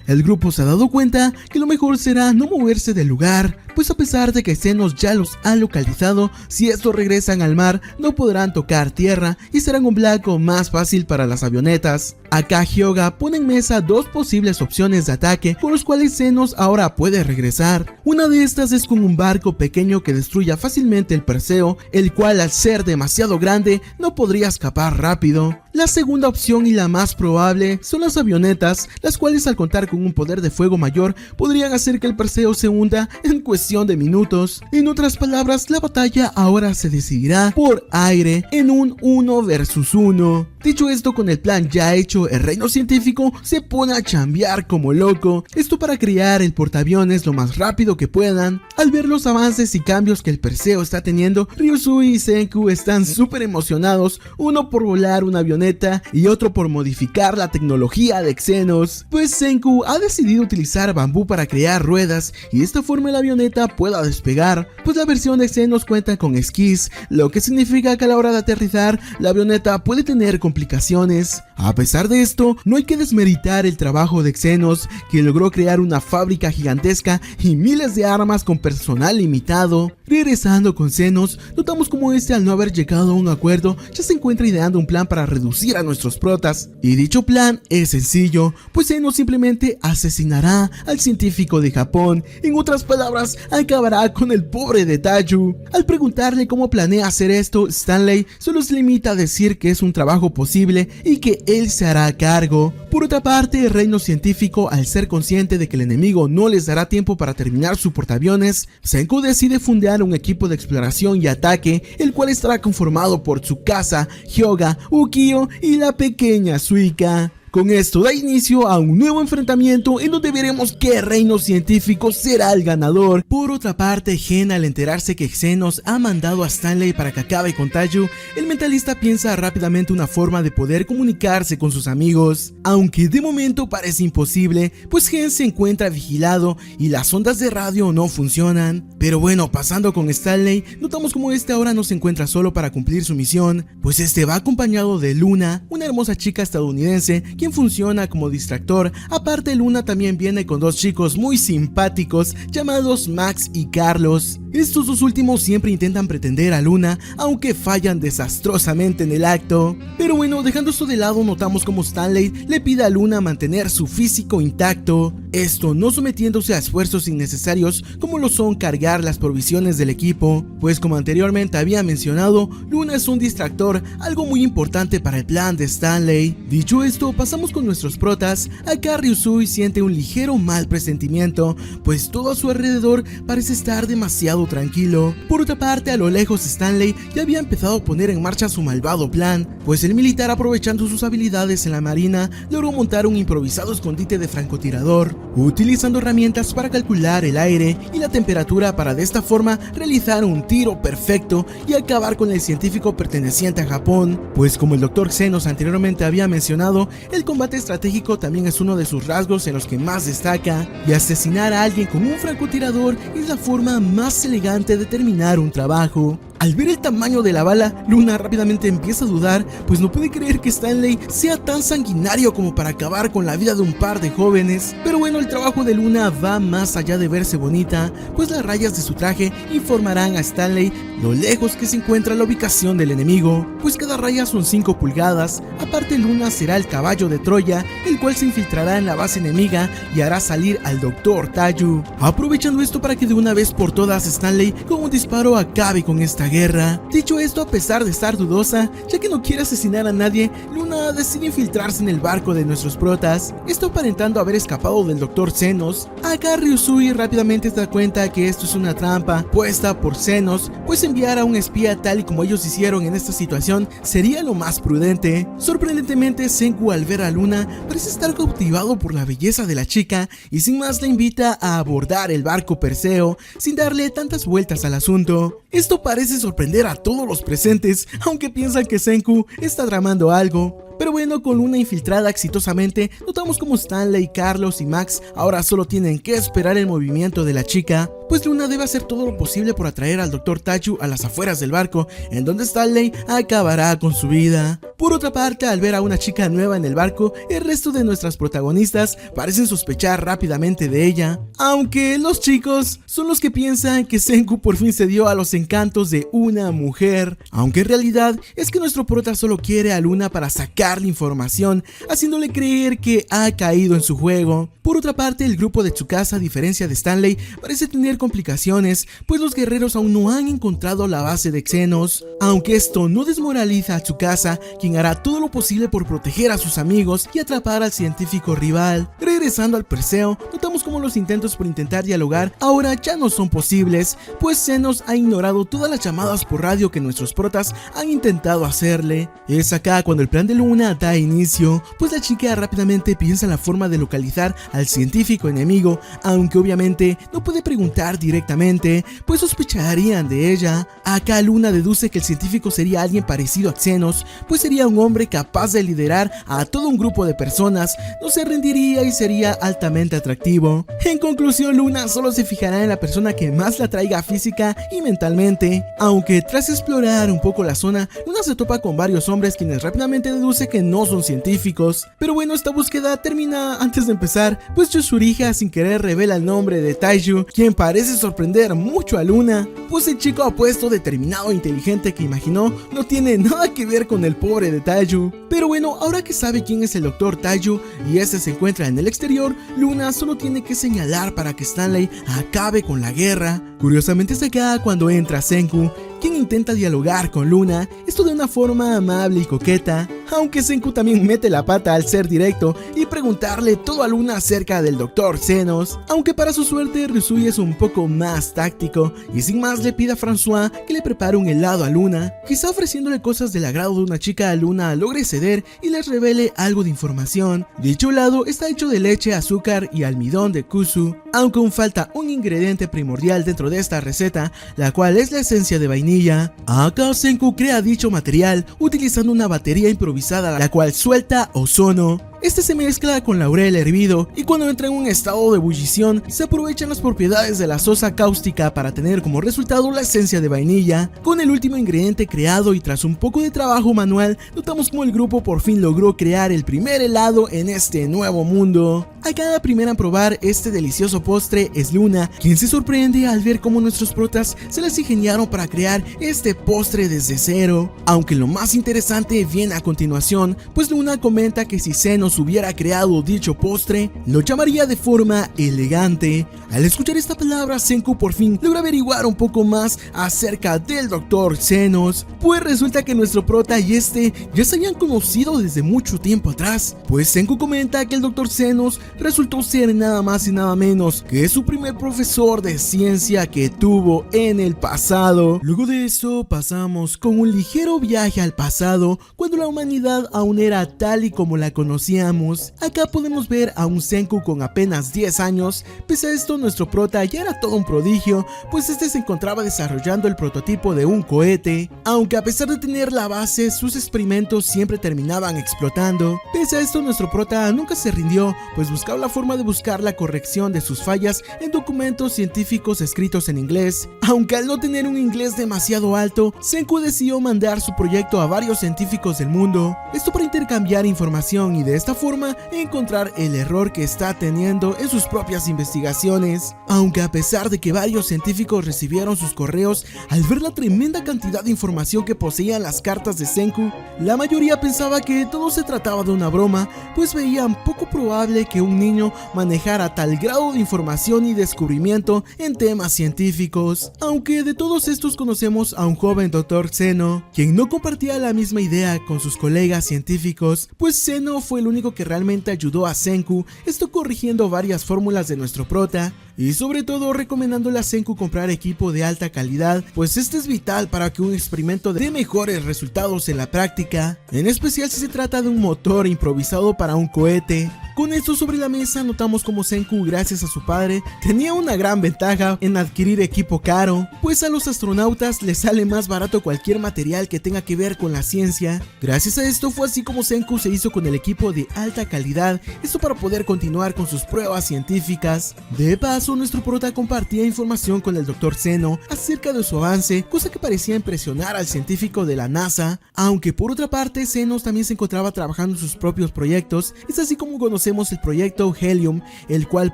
el grupo se ha dado cuenta que lo mejor será no moverse del lugar, pues a pesar de que Xenos ya los ha localizado, si estos regresan al mar no podrán tocar tierra y serán un blanco más fácil para las avionetas. Acá Hyoga pone en mesa dos posibles opciones de ataque con los cuales Xenos ahora puede regresar. Una de estas es con un barco pequeño que destruya fácilmente el Perseo, el cual al ser demasiado grande no podría escapar rápido. La segunda opción y la más probable son las avionetas, las cuales al contar con un poder de fuego mayor podrían hacer que el Perseo se hunda en cuestión de minutos. En otras palabras, la batalla ahora se decidirá por aire en un 1 versus 1. Dicho esto, con el plan ya hecho, el reino científico se pone a chambear como loco, esto para crear el portaaviones lo más rápido que puedan. Al ver los avances y cambios que el Perseo está teniendo, Ryusui y Senku están súper emocionados, uno por volar una avioneta y otro por modificar la tecnología de Xenos, pues Senku ha decidido utilizar bambú para crear ruedas y de esta forma la avioneta pueda despegar, pues la versión de Xenos cuenta con esquís, lo que significa que a la hora de aterrizar la avioneta puede tener complicaciones. A pesar de esto, no hay que desmeritar el trabajo de Xenos, quien logró crear una fábrica gigantesca y miles de armas con personal limitado. Regresando con Xenos, notamos como este, al no haber llegado a un acuerdo, ya se encuentra ideando un plan para reducir a nuestros protas, y dicho plan es sencillo, pues Xenos simplemente asesinará al científico de Japón. En otras palabras, acabará con el pobre de Taiyu. Al preguntarle cómo planea hacer esto, Stanley solo se limita a decir que es un trabajo posible y que él se hará cargo. Por otra parte, el reino científico, al ser consciente de que el enemigo no les dará tiempo para terminar su portaaviones, Senku decide fundar un equipo de exploración y ataque, el cual estará conformado por Tsukasa, Hyoga, Ukio y la pequeña Suika. Con esto da inicio a un nuevo enfrentamiento en donde veremos qué reino científico será el ganador. Por otra parte, Gen, al enterarse que Xenos ha mandado a Stanley para que acabe con Taiyu, el mentalista piensa rápidamente una forma de poder comunicarse con sus amigos, aunque de momento parece imposible, pues Gen se encuentra vigilado y las ondas de radio no funcionan. Pero bueno, pasando con Stanley, notamos como este ahora no se encuentra solo para cumplir su misión, pues este va acompañado de Luna, una hermosa chica estadounidense quien funciona como distractor. Aparte, Luna también viene con dos chicos muy simpáticos llamados Max y Carlos. Estos dos últimos siempre intentan pretender a Luna, aunque fallan desastrosamente en el acto. Pero bueno, dejando esto de lado, notamos como Stanley le pide a Luna mantener su físico intacto, esto no sometiéndose a esfuerzos innecesarios como lo son cargar las provisiones del equipo, pues como anteriormente había mencionado, Luna es un distractor, algo muy importante para el plan de Stanley. Dicho esto, pasamos con nuestros protas. Acá Ryusui siente un ligero mal presentimiento, pues todo a su alrededor parece estar demasiado tranquilo. Por otra parte, a lo lejos Stanley ya había empezado a poner en marcha su malvado plan, pues el militar, aprovechando sus habilidades en la marina, logró montar un improvisado escondite de francotirador. utilizando herramientas para calcular el aire y la temperatura para de esta forma realizar un tiro perfecto y acabar con el científico perteneciente a Japón. Pues como el Dr. Xenos anteriormente había mencionado, el combate estratégico también es uno de sus rasgos en los que más destaca, y asesinar a alguien con un francotirador es la forma más elegante de terminar un trabajo. Al ver el tamaño de la bala, Luna rápidamente empieza a dudar, pues no puede creer que Stanley sea tan sanguinario como para acabar con la vida de un par de jóvenes. Pero bueno, el trabajo de Luna va más allá de verse bonita, pues las rayas de su traje informarán a Stanley lo lejos que se encuentra la ubicación del enemigo, pues cada raya son 5 pulgadas. Aparte, Luna será el caballo de Troya, el cual se infiltrará en la base enemiga y hará salir al Dr. Taiyu, aprovechando esto para que de una vez por todas Stanley con un disparo acabe con esta guerra. Dicho esto, a pesar de estar dudosa, ya que no quiere asesinar a nadie, Luna decide infiltrarse en el barco de nuestros protas, esto aparentando haber escapado del Dr. Xenos. Acá Ryusui rápidamente se da cuenta que esto es una trampa puesta por Xenos, pues enviar a un espía tal y como ellos hicieron en esta situación sería lo más prudente. Sorprendentemente, Senku al ver a Luna parece estar cautivado por la belleza de la chica y sin más la invita a abordar el barco Perseo sin darle tantas vueltas al asunto. Esto parece sorprender a todos los presentes, aunque piensan que Senku está tramando algo. Pero bueno, con Luna infiltrada exitosamente, notamos como Stanley, Carlos y Max ahora solo tienen que esperar el movimiento de la chica, pues Luna debe hacer todo lo posible por atraer al Dr. Taiyu a las afueras del barco, en donde Stanley acabará con su vida. Por otra parte, al ver a una chica nueva en el barco, el resto de nuestras protagonistas parecen sospechar rápidamente de ella, aunque los chicos son los que piensan que Senku por fin cedió a los encantos de una mujer, aunque en realidad es que nuestro prota solo quiere a Luna para sacar la información, haciéndole creer que ha caído en su juego. Por otra parte, el grupo de Tsukasa, a diferencia de Stanley, parece tener complicaciones, pues los guerreros aún no han encontrado la base de Xenos, aunque esto no desmoraliza a Tsukasa, quien hará todo lo posible por proteger a sus amigos y atrapar al científico rival. Regresando al Perseo, notamos como los intentos por intentar dialogar ahora ya no son posibles, pues Xenos ha ignorado todas las llamadas por radio que nuestros protas han intentado hacerle. Es acá cuando el plan de Luna da inicio, pues la chica rápidamente piensa en la forma de localizar al científico enemigo, aunque obviamente no puede preguntar directamente, pues sospecharían de ella. Acá Luna deduce que el científico sería alguien parecido a Xenos, pues sería un hombre capaz de liderar a todo un grupo de personas, no se rendiría y sería altamente atractivo. En conclusión, Luna solo se fijará en la persona que más la atraiga física y mentalmente, aunque tras explorar un poco la zona, Luna se topa con varios hombres quienes rápidamente deduce que no son científicos. Pero bueno, esta búsqueda termina antes de empezar, pues Yosuriha sin querer revela el nombre de Taiyu, quien parece sorprender mucho a Luna, pues el chico apuesto, determinado e inteligente que imaginó no tiene nada que ver con el pobre de Taiyu. Pero bueno, ahora que sabe quién es el Dr. Taiyu y este se encuentra en el exterior, Luna solo tiene que señalar para que Stanley acabe con la guerra. Curiosamente es acá cuando entra Senku, quien intenta dialogar con Luna, esto de una forma amable y coqueta, aunque Senku también mete la pata al ser directo y preguntarle todo a Luna acerca del Dr. Xenos, aunque para su suerte Ryusui es un poco más táctico y sin más le pide a François que le prepare un helado a Luna. Quizá ofreciéndole cosas del agrado de una chica, Luna logre ceder y les revele algo de información. Dicho helado está hecho de leche, azúcar y almidón de kusu, aunque aún falta un ingrediente primordial dentro de esta receta, la cual es la esencia de vainilla. Acá Senku crea dicho material utilizando una batería improvisada, la cual suelta ozono. Este se mezcla con laurel hervido y cuando entra en un estado de ebullición se aprovechan las propiedades de la sosa cáustica para tener como resultado la esencia de vainilla. Con el último ingrediente creado y tras un poco de trabajo manual, notamos como el grupo por fin logró crear el primer helado en este nuevo mundo. Acá la primera en probar este delicioso postre es Luna, quien se sorprende al ver cómo nuestros protas se las ingeniaron para crear este postre desde cero. Aunque lo más interesante viene a continuación, pues Luna comenta que si Xenos hubiera creado dicho postre, lo llamaría de forma elegante. Al escuchar esta palabra, Senku por fin logra averiguar un poco más acerca del Dr. Xenos, pues resulta que nuestro prota y este ya se habían conocido desde mucho tiempo atrás, pues Senku comenta que el Dr. Xenos resultó ser nada más y nada menos que su primer profesor de ciencia que tuvo en el pasado. Luego de eso pasamos con un ligero viaje al pasado, cuando la humanidad aún era tal y como la conocía decíamos. Acá podemos ver a un Senku con apenas 10 años. Pese a esto, nuestro prota ya era todo un prodigio, pues este se encontraba desarrollando el prototipo de un cohete, aunque a pesar de tener la base, sus experimentos siempre terminaban explotando. Pese a esto, nuestro prota nunca se rindió, pues buscaba la forma de buscar la corrección de sus fallas en documentos científicos escritos en inglés. Aunque al no tener un inglés demasiado alto, Senku decidió mandar su proyecto a varios científicos del mundo, esto para intercambiar información y de esta forma encontrar el error que está teniendo en sus propias investigaciones. Aunque a pesar de que varios científicos recibieron sus correos, al ver la tremenda cantidad de información que poseían las cartas de Senku, la mayoría pensaba que todo se trataba de una broma, pues veían poco probable que un niño manejara tal grado de información y descubrimiento en temas científicos. Aunque de todos estos conocemos a un joven Dr. Zeno, quien no compartía la misma idea con sus colegas científicos, pues Zeno fue el único que realmente ayudó a Senku, esto corrigiendo varias fórmulas de nuestro prota, y sobre todo recomendándole a Senku comprar equipo de alta calidad, pues este es vital para que un experimento dé mejores resultados en la práctica, en especial si se trata de un motor improvisado para un cohete. Con esto sobre la mesa notamos como Senku, gracias a su padre, tenía una gran ventaja en adquirir equipo caro, pues a los astronautas les sale más barato cualquier material que tenga que ver con la ciencia. Gracias a esto fue así como Senku se hizo con el equipo de alta calidad, esto para poder continuar con sus pruebas científicas. De paso, nuestro prota compartía información con el Dr. Zeno acerca de su avance, cosa que parecía impresionar al científico de la NASA, aunque por otra parte Zeno también se encontraba trabajando en sus propios proyectos. Es así como conocemos el proyecto Helium, el cual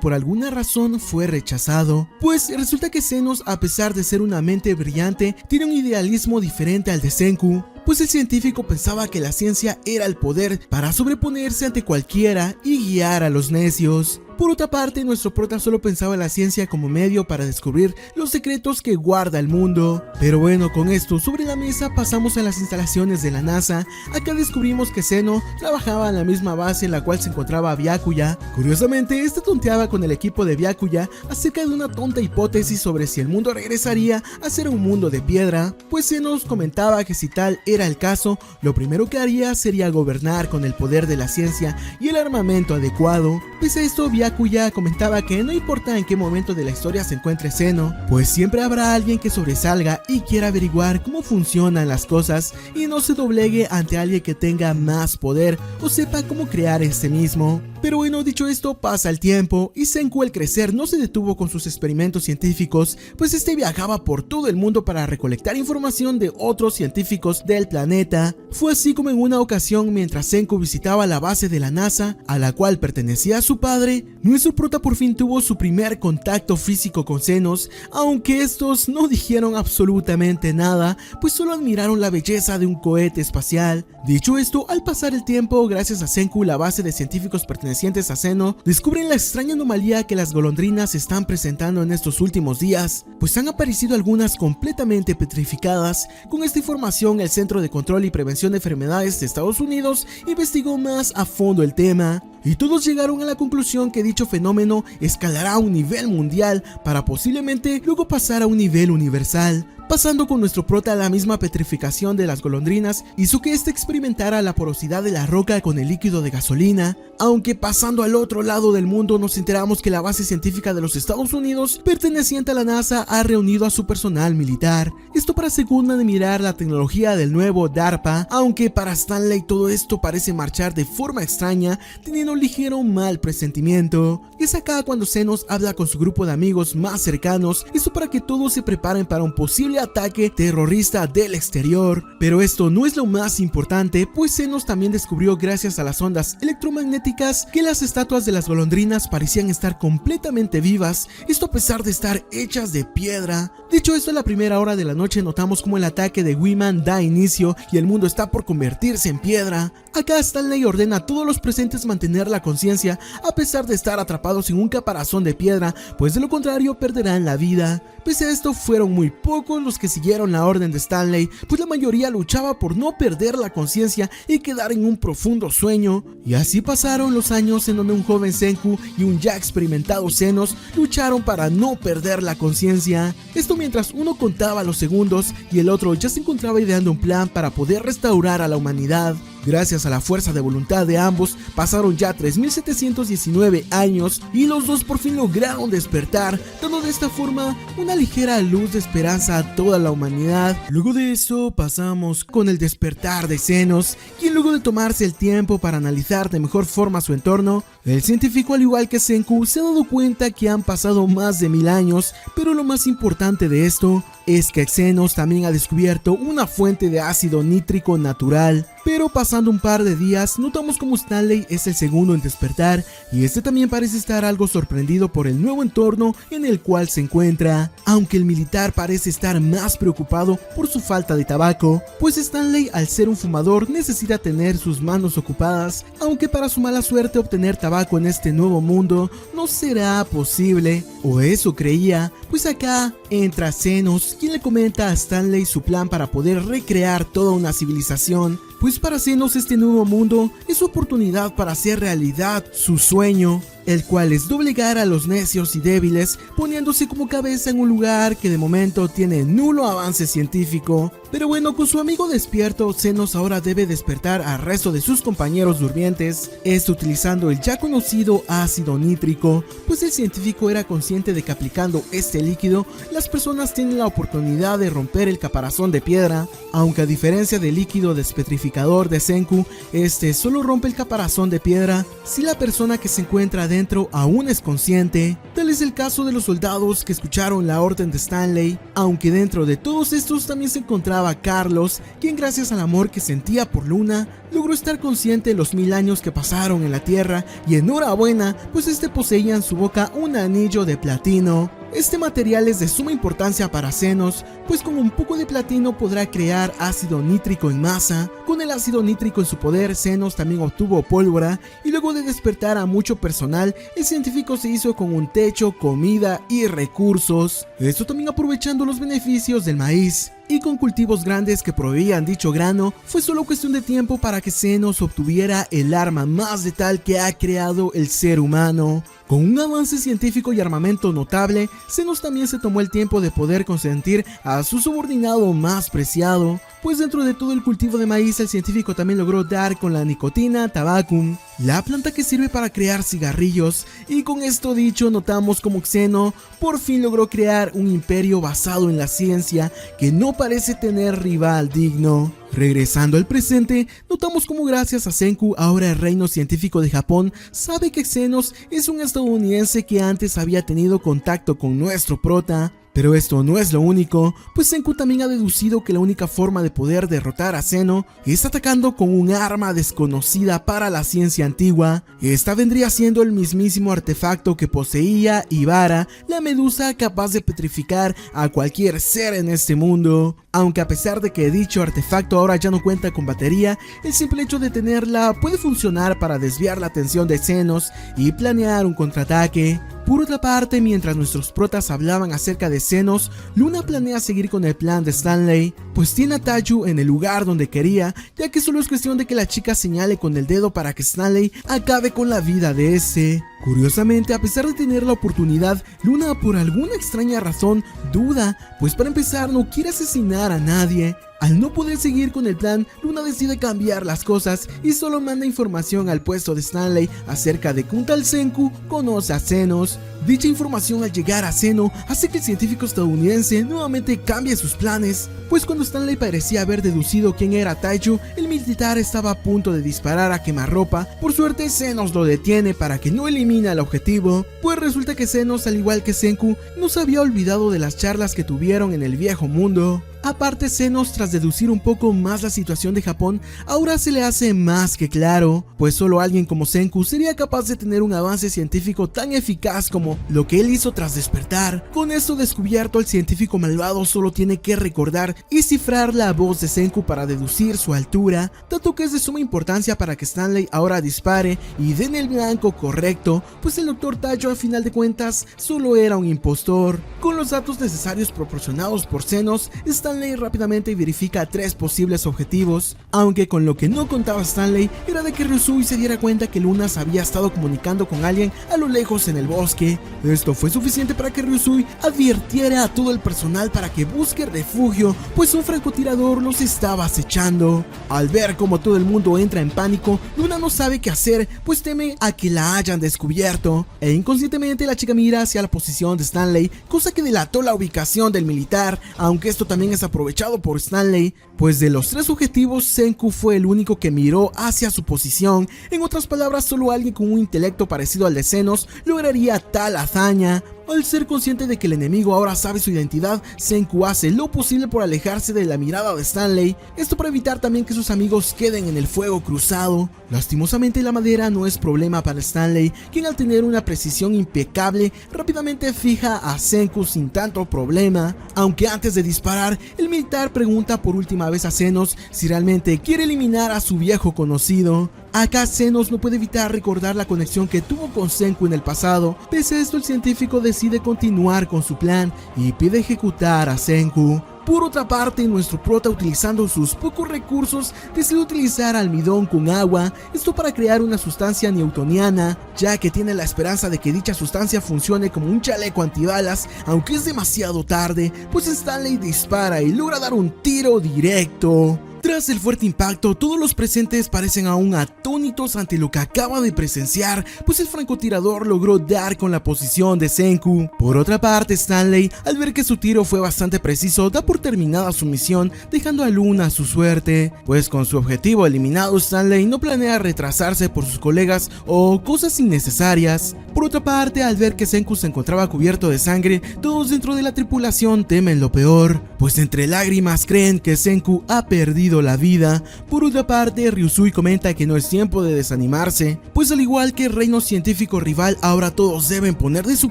por alguna razón fue rechazado, pues resulta que Zenos, a pesar de ser una mente brillante, tiene un idealismo diferente al de Senku, pues el científico pensaba que la ciencia era el poder para sobreponerse ante cualquiera y guiar a los necios. Por otra parte, nuestro prota solo pensaba en la ciencia como medio para descubrir los secretos que guarda el mundo. Pero bueno, con esto sobre la mesa pasamos a las instalaciones de la NASA. Acá descubrimos que Zeno trabajaba en la misma base en la cual se encontraba Byakuya. Curiosamente, este tonteaba con el equipo de Byakuya acerca de una tonta hipótesis sobre si el mundo regresaría a ser un mundo de piedra, pues Zeno comentaba que si tal era el caso, lo primero que haría sería gobernar con el poder de la ciencia y el armamento adecuado. Pese a esto, Byakuya comentaba que no importa en qué momento de la historia se encuentre Zeno, pues siempre habrá alguien que sobresalga y quiera averiguar cómo funcionan las cosas y no se doblegue ante alguien que tenga más poder o sepa cómo crear este mismo. Pero bueno, dicho esto, pasa el tiempo y Senku al crecer no se detuvo con sus experimentos científicos, pues este viajaba por todo el mundo para recolectar información de otros científicos del planeta. Fue así como en una ocasión, mientras Senku visitaba la base de la NASA, a la cual pertenecía a su padre, nuestro prota por fin tuvo su primer contacto físico con Zenos, aunque estos no dijeron absolutamente nada, pues solo admiraron la belleza de un cohete espacial. Dicho esto, al pasar el tiempo, gracias a Senku, la base de científicos pertenecientes a Zeno descubren la extraña anomalía que las golondrinas están presentando en estos últimos días, pues han aparecido algunas completamente petrificadas. Con esta información, el Centro de Control y Prevención de Enfermedades de Estados Unidos investigó más a fondo el tema, y todos llegaron a la conclusión que dicho fenómeno escalará a un nivel mundial para posiblemente luego pasar a un nivel universal. Pasando con nuestro prota, la misma petrificación de las golondrinas hizo que éste experimentara la porosidad de la roca con el líquido de gasolina, aunque pasando al otro lado del mundo nos enteramos que la base científica de los Estados Unidos perteneciente a la NASA ha reunido a su personal militar, esto para según admirar la tecnología del nuevo DARPA, aunque para Stanley todo esto parece marchar de forma extraña, teniendo un ligero mal presentimiento. Es acá cuando Zenos habla con su grupo de amigos más cercanos, esto para que todos se preparen para un posible ataque terrorista del exterior. Pero esto no es lo más importante, pues Zenos también descubrió, gracias a las ondas electromagnéticas, que las estatuas de las golondrinas parecían estar completamente vivas, esto a pesar de estar hechas de piedra. Dicho esto, a la primera hora de la noche notamos como el ataque de Wiman da inicio y el mundo está por convertirse en piedra. Acá Stanley ordena a todos los presentes mantener la conciencia a pesar de estar atrapados en un caparazón de piedra, pues de lo contrario perderán la vida. Pese a esto, fueron muy pocos los que siguieron la orden de Stanley, pues la mayoría luchaba por no perder la conciencia y quedar en un profundo sueño. Y así pasaron los años en donde un joven Senku y un ya experimentado Zenos lucharon para no perder la conciencia. Esto mientras uno contaba los segundos y el otro ya se encontraba ideando un plan para poder restaurar a la humanidad. Gracias a la fuerza de voluntad de ambos, pasaron ya 3719 años y los dos por fin lograron despertar, dando de esta forma una ligera luz de esperanza a toda la humanidad. Luego de eso pasamos con el despertar de Zenos, quien luego de tomarse el tiempo para analizar de mejor forma su entorno, el científico, al igual que Senku, se ha dado cuenta que han pasado más de 1000 años, pero lo más importante de esto es que Zenos también ha descubierto una fuente de ácido nítrico natural. Pero pasando un par de días, notamos como Stanley es el segundo en despertar y este también parece estar algo sorprendido por el nuevo entorno en el cual se encuentra, aunque el militar parece estar más preocupado por su falta de tabaco, pues Stanley, al ser un fumador, necesita tener sus manos ocupadas, aunque para su mala suerte obtener tabaco en este nuevo mundo no será posible, o eso creía, pues acá entra Zenos, quien le comenta a Stanley su plan para poder recrear toda una civilización, pues para Zenos este nuevo mundo es su oportunidad para hacer realidad su sueño, el cual es doblegar a los necios y débiles, poniéndose como cabeza en un lugar que de momento tiene nulo avance científico. Pero bueno, con su amigo despierto, Zenos ahora debe despertar al resto de sus compañeros durmientes, esto utilizando el ya conocido ácido nítrico, pues el científico era consciente de que aplicando este líquido, las personas tienen la oportunidad de romper el caparazón de piedra, aunque a diferencia del líquido despetrificador de Senku, este solo rompe el caparazón de piedra si la persona que se encuentra dentro aún es consciente. Tal es el caso de los soldados que escucharon la orden de Stanley, aunque dentro de todos estos también se encontraba Carlos, quien gracias al amor que sentía por Luna, logró estar consciente de los 1000 años que pasaron en la Tierra, y enhorabuena, pues este poseía en su boca un anillo de platino. Este material es de suma importancia para Zenos, pues con un poco de platino podrá crear ácido nítrico en masa. Con el ácido nítrico en su poder, Zenos también obtuvo pólvora, y luego de despertar a mucho personal, el científico se hizo con un techo, comida y recursos. Esto también aprovechando los beneficios del maíz. Y con cultivos grandes que proveían dicho grano, fue solo cuestión de tiempo para que Zenos obtuviera el arma más letal que ha creado el ser humano. Con un avance científico y armamento notable, Zenos también se tomó el tiempo de poder consentir a su subordinado más preciado, pues dentro de todo el cultivo de maíz el científico también logró dar con la Nicotina tabacum, la planta que sirve para crear cigarrillos, y con esto dicho notamos como Zeno por fin logró crear un imperio basado en la ciencia que no parece tener rival digno. Regresando al presente, notamos como gracias a Senku ahora el reino científico de Japón sabe que Zenos es un estadounidense que antes había tenido contacto con nuestro prota. Pero esto no es lo único, pues Senku también ha deducido que la única forma de poder derrotar a Zeno es atacando con un arma desconocida para la ciencia antigua. Esta vendría siendo el mismísimo artefacto que poseía Ibara, la medusa capaz de petrificar a cualquier ser en este mundo. Aunque a pesar de que dicho artefacto ahora ya no cuenta con batería, el simple hecho de tenerla puede funcionar para desviar la atención de Zenos y planear un contraataque. Por otra parte, mientras nuestros protas hablaban acerca de Zenos, Luna planea seguir con el plan de Stanley, pues tiene a Taiyu en el lugar donde quería, ya que solo es cuestión de que la chica señale con el dedo para que Stanley acabe con la vida de ese. Curiosamente, a pesar de tener la oportunidad, Luna por alguna extraña razón duda, pues para empezar no quiere asesinar a nadie. Al no poder seguir con el plan, Luna decide cambiar las cosas y solo manda información al puesto de Stanley acerca de que un tal Senku conoce a Zenos. Dicha información al llegar a Zeno hace que el científico estadounidense nuevamente cambie sus planes, pues cuando Stanley parecía haber deducido quién era Taiyu, el militar estaba a punto de disparar a quemarropa. Por suerte Zenos lo detiene para que no elimine al objetivo, pues resulta que Zenos, al igual que Senku, no se había olvidado de las charlas que tuvieron en el viejo mundo. Aparte, Zenos, tras deducir un poco más la situación de Japón, ahora se le hace más que claro, pues solo alguien como Senku sería capaz de tener un avance científico tan eficaz como lo que él hizo tras despertar. Con esto descubierto, el científico malvado solo tiene que recordar y cifrar la voz de Senku para deducir su altura, tanto que es de suma importancia para que Stanley ahora dispare y den el blanco correcto, pues el Dr. Taiyu a final de cuentas solo era un impostor. Con los datos necesarios proporcionados por Zenos, Stanley Stanley rápidamente verifica 3 posibles objetivos, aunque con lo que no contaba Stanley era de que Ryusui se diera cuenta que Luna se había estado comunicando con alguien a lo lejos en el bosque. Esto fue suficiente para que Ryusui advirtiera a todo el personal para que busque refugio, pues un francotirador los estaba acechando. Al ver cómo todo el mundo entra en pánico, Luna no sabe qué hacer, pues teme a que la hayan descubierto, e inconscientemente la chica mira hacia la posición de Stanley, cosa que delató la ubicación del militar, aunque esto también es aprovechado por Stanley, pues de los 3 objetivos, Senku fue el único que miró hacia su posición. En otras palabras, solo alguien con un intelecto parecido al de Zenos lograría tal hazaña. Al ser consciente de que el enemigo ahora sabe su identidad, Senku hace lo posible por alejarse de la mirada de Stanley, esto para evitar también que sus amigos queden en el fuego cruzado. Lastimosamente la madera no es problema para Stanley, quien al tener una precisión impecable, rápidamente fija a Senku sin tanto problema, aunque antes de disparar, el militar pregunta por última vez a Zenos si realmente quiere eliminar a su viejo conocido. Acá Zenos no puede evitar recordar la conexión que tuvo con Senku en el pasado. Pese a esto, el científico decide continuar con su plan y pide ejecutar a Senku. Por otra parte, nuestro prota, utilizando sus pocos recursos, decide utilizar almidón con agua, esto para crear una sustancia newtoniana, ya que tiene la esperanza de que dicha sustancia funcione como un chaleco antibalas, aunque es demasiado tarde, pues Stanley dispara y logra dar un tiro directo. Tras el fuerte impacto, todos los presentes parecen aún atónitos ante lo que acaba de presenciar, pues el francotirador logró dar con la posición de Senku. Por otra parte, Stanley, al ver que su tiro fue bastante preciso, da por terminada su misión, dejando a Luna a su suerte, pues con su objetivo eliminado, Stanley no planea retrasarse por sus colegas o cosas innecesarias. Por otra parte, al ver que Senku se encontraba cubierto de sangre, todos dentro de la tripulación temen lo peor, pues entre lágrimas creen que Senku ha perdido la vida. Por otra parte, Ryusui comenta que no es tiempo de desanimarse, pues al igual que el reino científico rival, ahora todos deben poner de su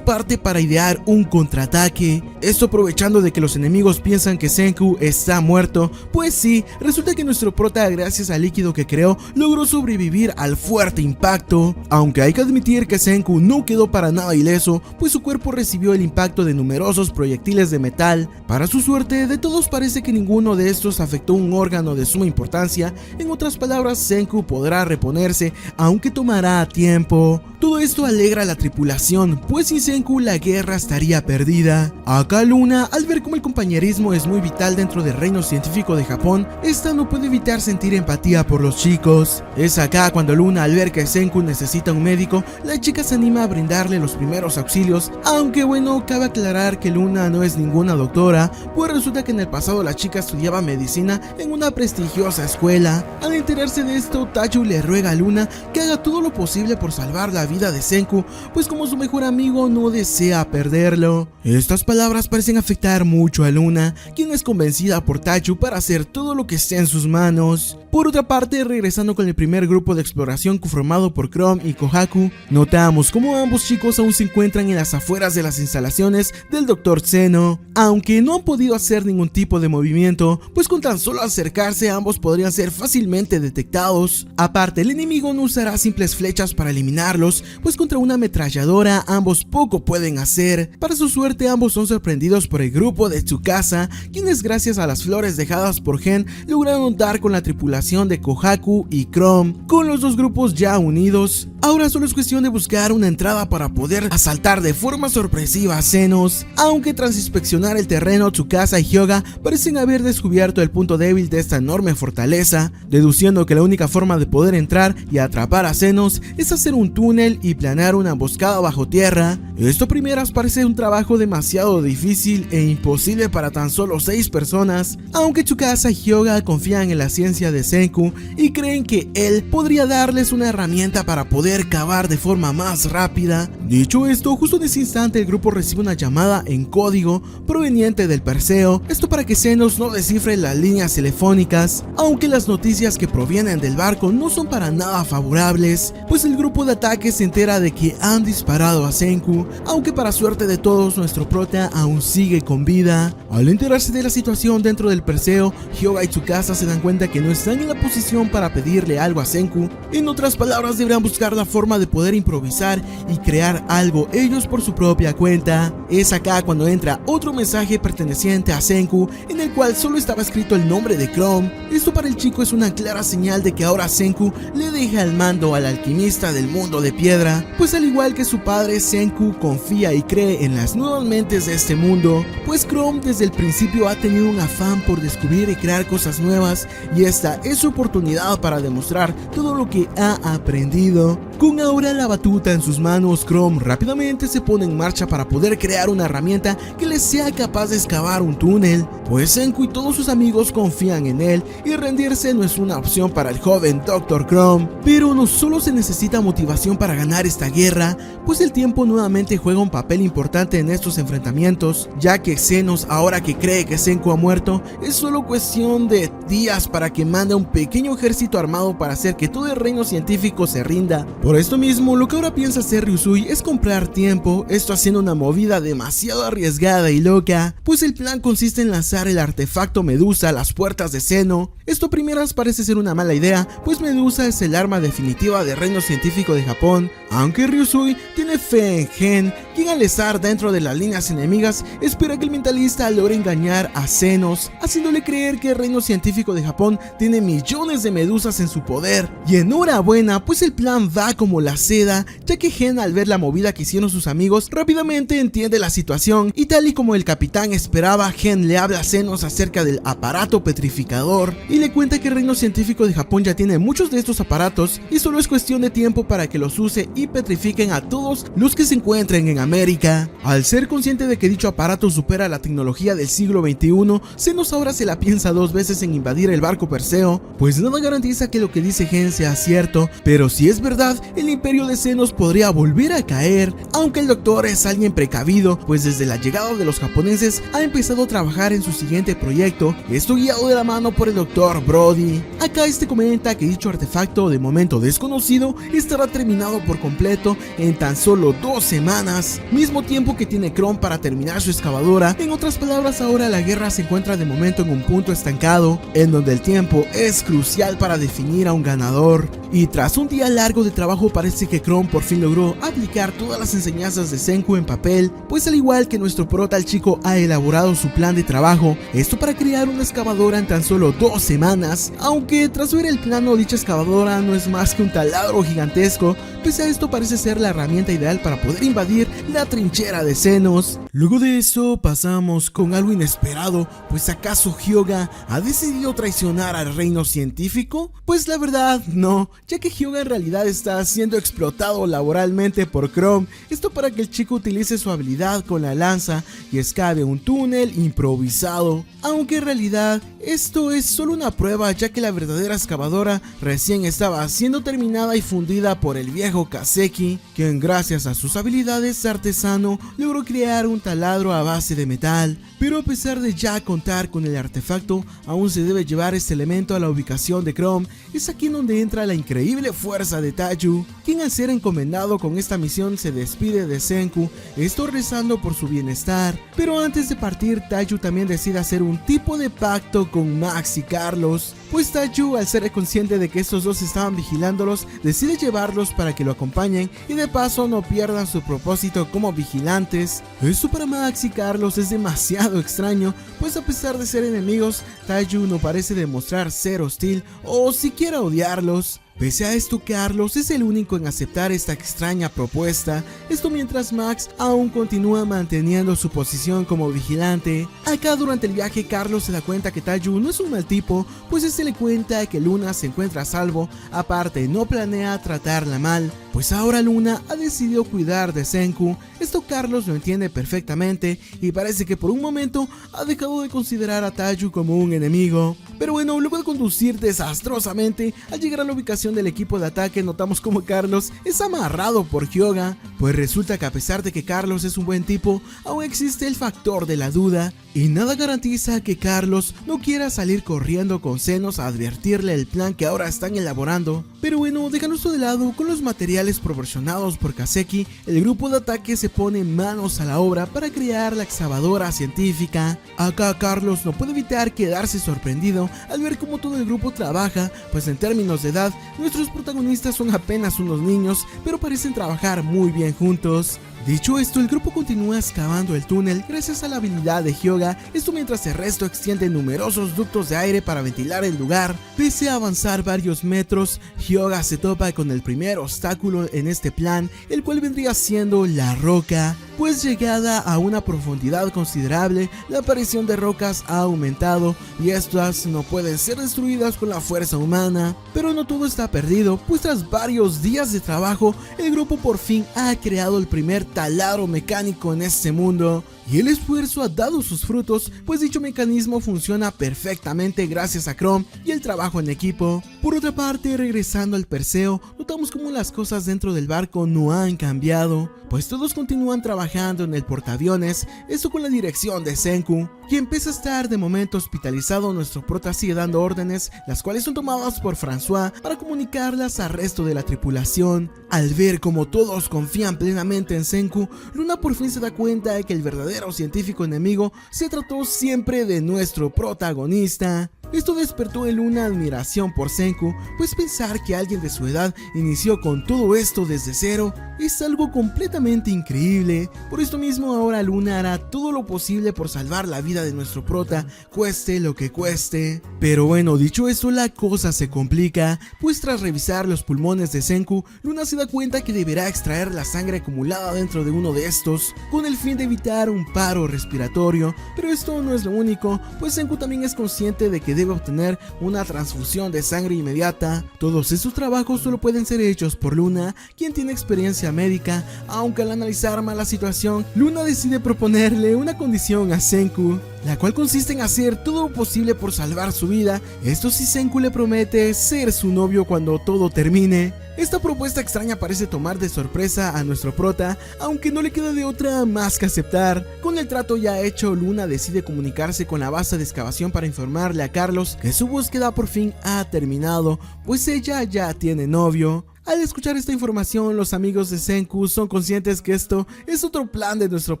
parte para idear un contraataque. Esto aprovechando de que los enemigos piensan que Senku está muerto, pues sí, resulta que nuestro prota, gracias al líquido que creó, logró sobrevivir al fuerte impacto. Aunque hay que admitir que Senku no quedó para nada ileso, pues su cuerpo recibió el impacto de numerosos proyectiles de metal. Para su suerte, de todos parece que ninguno de estos afectó un órgano de suma importancia. En otras palabras, Senku podrá reponerse, aunque tomará tiempo. Todo esto alegra a la tripulación, pues sin Senku la guerra estaría perdida. Acá Luna, al ver cómo el compañerismo es muy vital dentro del reino científico de Japón, esta no puede evitar sentir empatía por los chicos. Es acá cuando Luna, al ver que Senku necesita un médico, la chica se anima a brindarle los primeros auxilios, aunque bueno, cabe aclarar que Luna no es ninguna doctora, pues resulta que en el pasado la chica estudiaba medicina en una prestigiosa escuela. Al enterarse de esto, Tachu le ruega a Luna que haga todo lo posible por salvar la vida de Senku, pues como su mejor amigo no desea perderlo. Estas palabras parecen afectar mucho a Luna, quien es convencida por Tachu para hacer todo lo que esté en sus manos. Por otra parte, regresando con el primer grupo de exploración conformado por Chrome y Kohaku, notamos cómo ambos chicos aún se encuentran en las afueras de las instalaciones del Dr. Zeno, aunque no han podido hacer ningún tipo de movimiento, pues con tan solo acercarse ambos podrían ser fácilmente detectados. Aparte, el enemigo no usará simples flechas para eliminarlos, pues contra una ametralladora ambos poco pueden hacer. Para su suerte, ambos son sorprendidos por el grupo de Tsukasa, quienes gracias a las flores dejadas por Gen lograron dar con la tripulación de Kohaku y Chrome. Con los dos grupos ya unidos, ahora solo es cuestión de buscar una entrada para poder asaltar de forma sorpresiva a Zenos. Aunque tras inspeccionar el terreno, Tsukasa y Hyoga parecen haber descubierto el punto débil de esta enorme fortaleza, deduciendo que la única forma de poder entrar y atrapar a Zenos es hacer un túnel y planear una emboscada bajo tierra. Esto primeras parece un trabajo demasiado difícil e imposible para tan solo 6 personas, aunque Tsukasa y Hyoga confían en la ciencia de Senku y creen que él podría darles una herramienta para poder cavar de forma más rápida. Dicho esto, justo en ese instante el grupo recibe una llamada en código proveniente del Perseo, esto para que Zenos no descifre las líneas telefónicas enemigas, aunque las noticias que provienen del barco no son para nada favorables, pues el grupo de ataque se entera de que han disparado a Senku, aunque para suerte de todos nuestro prota aún sigue con vida. Al enterarse de la situación dentro del Perseo, Hyoga y Tsukasa se dan cuenta que no están en la posición para pedirle algo a Senku. En otras palabras, deberán buscar la forma de poder improvisar y crear algo ellos por su propia cuenta. Es acá cuando entra otro mensaje perteneciente a Senku, en el cual solo estaba escrito el nombre de Chrome. Esto para el chico es una clara señal de que ahora Senku le deja el mando al alquimista del mundo de piedra, pues al igual que su padre, Senku confía y cree en las nuevas mentes de este mundo, pues Chrome desde el principio ha tenido un afán por descubrir y crear cosas nuevas, y esta es su oportunidad para demostrar todo lo que ha aprendido. Con ahora la batuta en sus manos, Chrome rápidamente se pone en marcha para poder crear una herramienta que les sea capaz de excavar un túnel, pues Senku y todos sus amigos confían en él y rendirse no es una opción para el joven Dr. Chrome. Pero no solo se necesita motivación para ganar esta guerra, pues el tiempo nuevamente juega un papel importante en estos enfrentamientos, ya que Zenos, ahora que cree que Senku ha muerto, es solo cuestión de días para que mande un pequeño ejército armado para hacer que todo el reino científico se rinda. Por esto mismo, lo que ahora piensa hacer Ryusui es comprar tiempo, esto haciendo una movida demasiado arriesgada y loca, pues el plan consiste en lanzar el artefacto Medusa a las puertas de Zeno. Esto a primeras parece ser una mala idea, pues Medusa es el arma definitiva del reino científico de Japón, aunque Ryusui tiene fe en Gen, quien al estar dentro de las líneas enemigas espera que el mentalista logre engañar a Zenos, haciéndole creer que el reino científico de Japón tiene millones de medusas en su poder. Y enhorabuena, pues el plan va como la seda, ya que Gen, al ver la movida que hicieron sus amigos, rápidamente entiende la situación, y tal y como el capitán esperaba, Gen le habla a Zenos acerca del aparato petrificador y le cuenta que el reino científico de Japón ya tiene muchos de estos aparatos y solo es cuestión de tiempo para que los use y petrifiquen a todos los que se encuentren en América. Al ser consciente de que dicho aparato supera la tecnología del siglo XXI, Zenos ahora se la piensa dos veces en invadir el barco Perseo, pues nada garantiza que lo que dice Gen sea cierto, pero si es verdad, el imperio de Zenos podría volver a caer, aunque el doctor es alguien precavido, pues desde la llegada de los japoneses ha empezado a trabajar en su siguiente proyecto, esto guiado de la mano por el doctor Brody. Acá este comenta que dicho artefacto, de momento desconocido, estará terminado por completo en tan solo 2 semanas, mismo tiempo que tiene Chrome para terminar su excavadora. En otras palabras, ahora la guerra se encuentra de momento en un punto estancado, en donde el tiempo es crucial para definir a un ganador. Y tras un día largo de trabajo, parece que Chrome por fin logró aplicar todas las enseñanzas de Senku en papel, pues al igual que nuestro prota, el chico ha elaborado su plan de trabajo, esto para crear una excavadora en tan solo 2 semanas, aunque tras ver el plano, dicha excavadora no es más que un taladro gigantesco. Pese a esto, parece ser la herramienta ideal para poder invadir la trinchera de Zenos. Luego de eso pasamos con algo inesperado, pues ¿acaso Hyoga ha decidido traicionar al reino científico? Pues la verdad no, ya que Hyoga en realidad está siendo explotado laboralmente por Chrome, esto para que el chico utilice su habilidad con la lanza y excave un túnel improvisado, aunque en realidad esto es solo una prueba, ya que la verdadera excavadora recién estaba siendo terminada y fundida por el viejo Kaseki, quien gracias a sus habilidades de artesano logró crear un taladro a base de metal. Pero a pesar de ya contar con el artefacto, aún se debe llevar este elemento a la ubicación de Chrome. Es aquí en donde entra la increíble fuerza de Taiyu, quien al ser encomendado con esta misión se despide de Senku, esto rezando por su bienestar. Pero antes de partir, Taiyu también decide hacer un tipo de pacto con Max y Carlos, pues Taiyu, al ser consciente de que estos dos estaban vigilándolos, decide llevarlos para que lo acompañen y de paso no pierdan su propósito como vigilantes. Esto para Max y Carlos es demasiado extraño, pues a pesar de ser enemigos, Taiyu no parece demostrar ser hostil o siquiera odiarlos. Pese a esto, Carlos es el único en aceptar esta extraña propuesta, esto mientras Max aún continúa manteniendo su posición como vigilante. Acá durante el viaje, Carlos se da cuenta que Taiyu no es un mal tipo, pues este le cuenta que Luna se encuentra a salvo, aparte no planea tratarla mal. pues ahora Luna ha decidido cuidar de Senku. Esto Carlos lo entiende perfectamente y parece que por un momento ha dejado de considerar a Taiyu como un enemigo. Pero bueno, luego de conducir desastrosamente, al llegar a la ubicación del equipo de ataque notamos como Carlos es amarrado por Hyoga, pues resulta que a pesar de que Carlos es un buen tipo, aún existe el factor de la duda y nada garantiza que Carlos no quiera salir corriendo con Zenos a advertirle el plan que ahora están elaborando. Pero bueno, dejando esto de lado, con los materiales proporcionados por Kaseki, el grupo de ataque se pone manos a la obra para crear la excavadora científica. Acá Carlos no puede evitar quedarse sorprendido al ver cómo todo el grupo trabaja, pues en términos de edad, nuestros protagonistas son apenas unos niños, pero parecen trabajar muy bien juntos. Dicho esto, el grupo continúa excavando el túnel gracias a la habilidad de Hyoga, esto mientras el resto extiende numerosos ductos de aire para ventilar el lugar. Pese a avanzar varios metros, Hyoga se topa con el primer obstáculo en este plan, el cual vendría siendo la roca, pues llegada a una profundidad considerable, la aparición de rocas ha aumentado y estas no pueden ser destruidas con la fuerza humana. Pero no todo está perdido, pues tras varios días de trabajo, el grupo por fin ha creado el primer taladro mecánico en este mundo. Y el esfuerzo ha dado sus frutos, pues dicho mecanismo funciona perfectamente gracias a Chrome y el trabajo en equipo. Por otra parte, regresando al Perseo, notamos como las cosas dentro del barco no han cambiado, pues todos continúan trabajando en el portaaviones, esto con la dirección de Senku, quien pese a estar de momento hospitalizado, nuestro prota sigue dando órdenes, las cuales son tomadas por François para comunicarlas al resto de la tripulación. Al ver como todos confían plenamente en Senku, Luna por fin se da cuenta de que el verdadero científico enemigo se trató siempre de nuestro protagonista. Esto despertó en Luna admiración por Senku, pues pensar que alguien de su edad inició con todo esto desde cero es algo completamente increíble. Por esto mismo ahora Luna hará todo lo posible por salvar la vida de nuestro prota, cueste lo que cueste. Pero bueno, dicho esto, la cosa se complica, pues tras revisar los pulmones de Senku, Luna se da cuenta que deberá extraer la sangre acumulada dentro de uno de estos, con el fin de evitar un paro respiratorio. Pero esto no es lo único, pues Senku también es consciente de que debe obtener una transfusión de sangre inmediata. Todos estos trabajos solo pueden ser hechos por Luna, quien tiene experiencia médica, aunque al analizar mal la situación, Luna decide proponerle una condición a Senku, la cual consiste en hacer todo lo posible por salvar su vida, esto si Senku le promete ser su novio cuando todo termine. Esta propuesta extraña parece tomar de sorpresa a nuestro prota, aunque no le queda de otra más que aceptar. Con el trato ya hecho, Luna decide comunicarse con la base de excavación para informarle a Carlos que su búsqueda por fin ha terminado, pues ella ya tiene novio. Al escuchar esta información, los amigos de Senku son conscientes que esto es otro plan de nuestro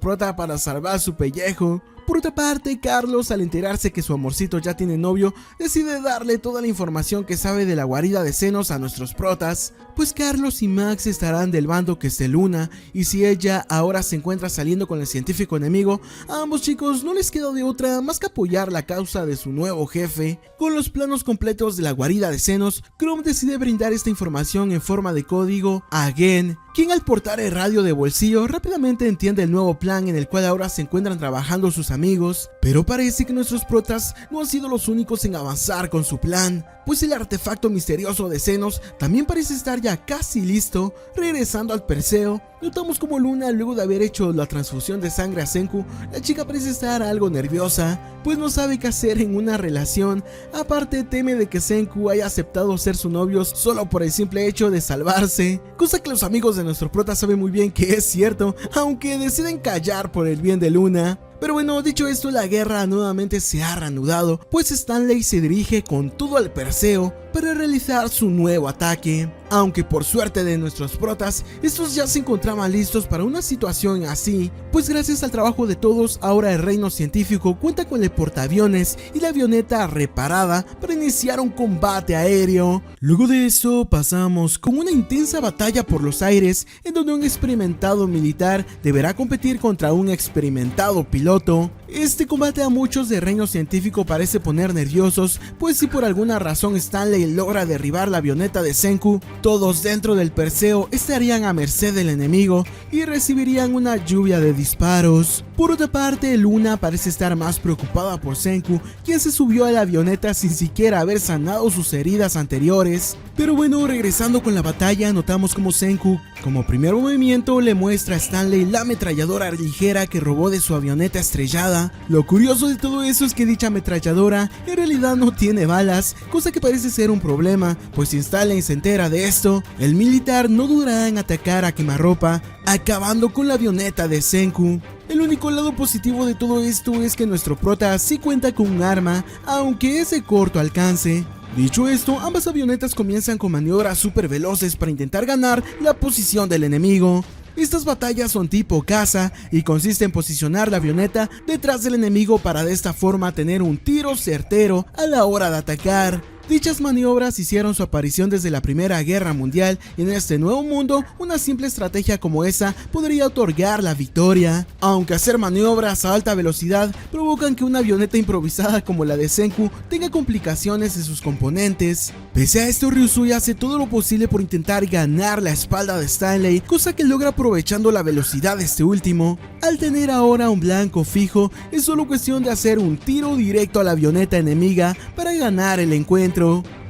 prota para salvar su pellejo. Por otra parte, Carlos, al enterarse que su amorcito ya tiene novio, decide darle toda la información que sabe de la guarida de Zenos a nuestros protas, pues Carlos y Max estarán del bando que es de Luna, y si ella ahora se encuentra saliendo con el científico enemigo, a ambos chicos no les queda de otra más que apoyar la causa de su nuevo jefe. Con los planos completos de la guarida de Zenos, Chrome decide brindar esta información en forma de código a Gen, quien al portar el radio de bolsillo rápidamente entiende el nuevo plan en el cual ahora se encuentran trabajando sus amigos. Pero parece que nuestros protas no han sido los únicos en avanzar con su plan, pues el artefacto misterioso de Zenos también parece estar ya casi listo. Regresando al Perseo, notamos como Luna, luego de haber hecho la transfusión de sangre a Senku, la chica parece estar algo nerviosa, pues no sabe qué hacer en una relación. Aparte teme de que Senku haya aceptado ser su novio solo por el simple hecho de salvarse, cosa que los amigos de nuestro prota saben muy bien que es cierto, aunque deciden callar por el bien de Luna. Pero bueno, dicho esto, la guerra nuevamente se ha reanudado, pues Stanley se dirige con todo al Perseo para realizar su nuevo ataque. Aunque por suerte de nuestros protas, estos ya se encontraban listos para una situación así, pues gracias al trabajo de todos, ahora el reino científico cuenta con el portaaviones y la avioneta reparada para iniciar un combate aéreo. Luego de eso pasamos con una intensa batalla por los aires, en donde un experimentado militar deberá competir contra un experimentado piloto. Este combate a muchos del reino científico parece poner nerviosos, pues si por alguna razón Stanley logra derribar la avioneta de Senku, todos dentro del Perseo estarían a merced del enemigo y recibirían una lluvia de disparos. Por otra parte, Luna parece estar más preocupada por Senku, quien se subió a la avioneta sin siquiera haber sanado sus heridas anteriores. Pero bueno, regresando con la batalla, notamos como Senku, como primer movimiento, le muestra a Stanley la ametralladora ligera que robó de su avioneta estrellada. Lo curioso de todo eso es que dicha ametralladora en realidad no tiene balas, cosa que parece ser un problema, pues si Stanley se entera de esto, el militar no dudará en atacar a quemarropa, acabando con la avioneta de Senku. El único lado positivo de todo esto es que nuestro prota sí cuenta con un arma, aunque es de corto alcance. Dicho esto, ambas avionetas comienzan con maniobras súper veloces para intentar ganar la posición del enemigo. Estas batallas son tipo caza y consiste en posicionar la avioneta detrás del enemigo para de esta forma tener un tiro certero a la hora de atacar. Dichas maniobras hicieron su aparición desde la Primera Guerra Mundial y en este nuevo mundo una simple estrategia como esa podría otorgar la victoria, aunque hacer maniobras a alta velocidad provocan que una avioneta improvisada como la de Senku tenga complicaciones en sus componentes. Pese a esto, Ryusui hace todo lo posible por intentar ganar la espalda de Stanley, cosa que logra aprovechando la velocidad de este último. Al tener ahora un blanco fijo, es solo cuestión de hacer un tiro directo a la avioneta enemiga para ganar el encuentro.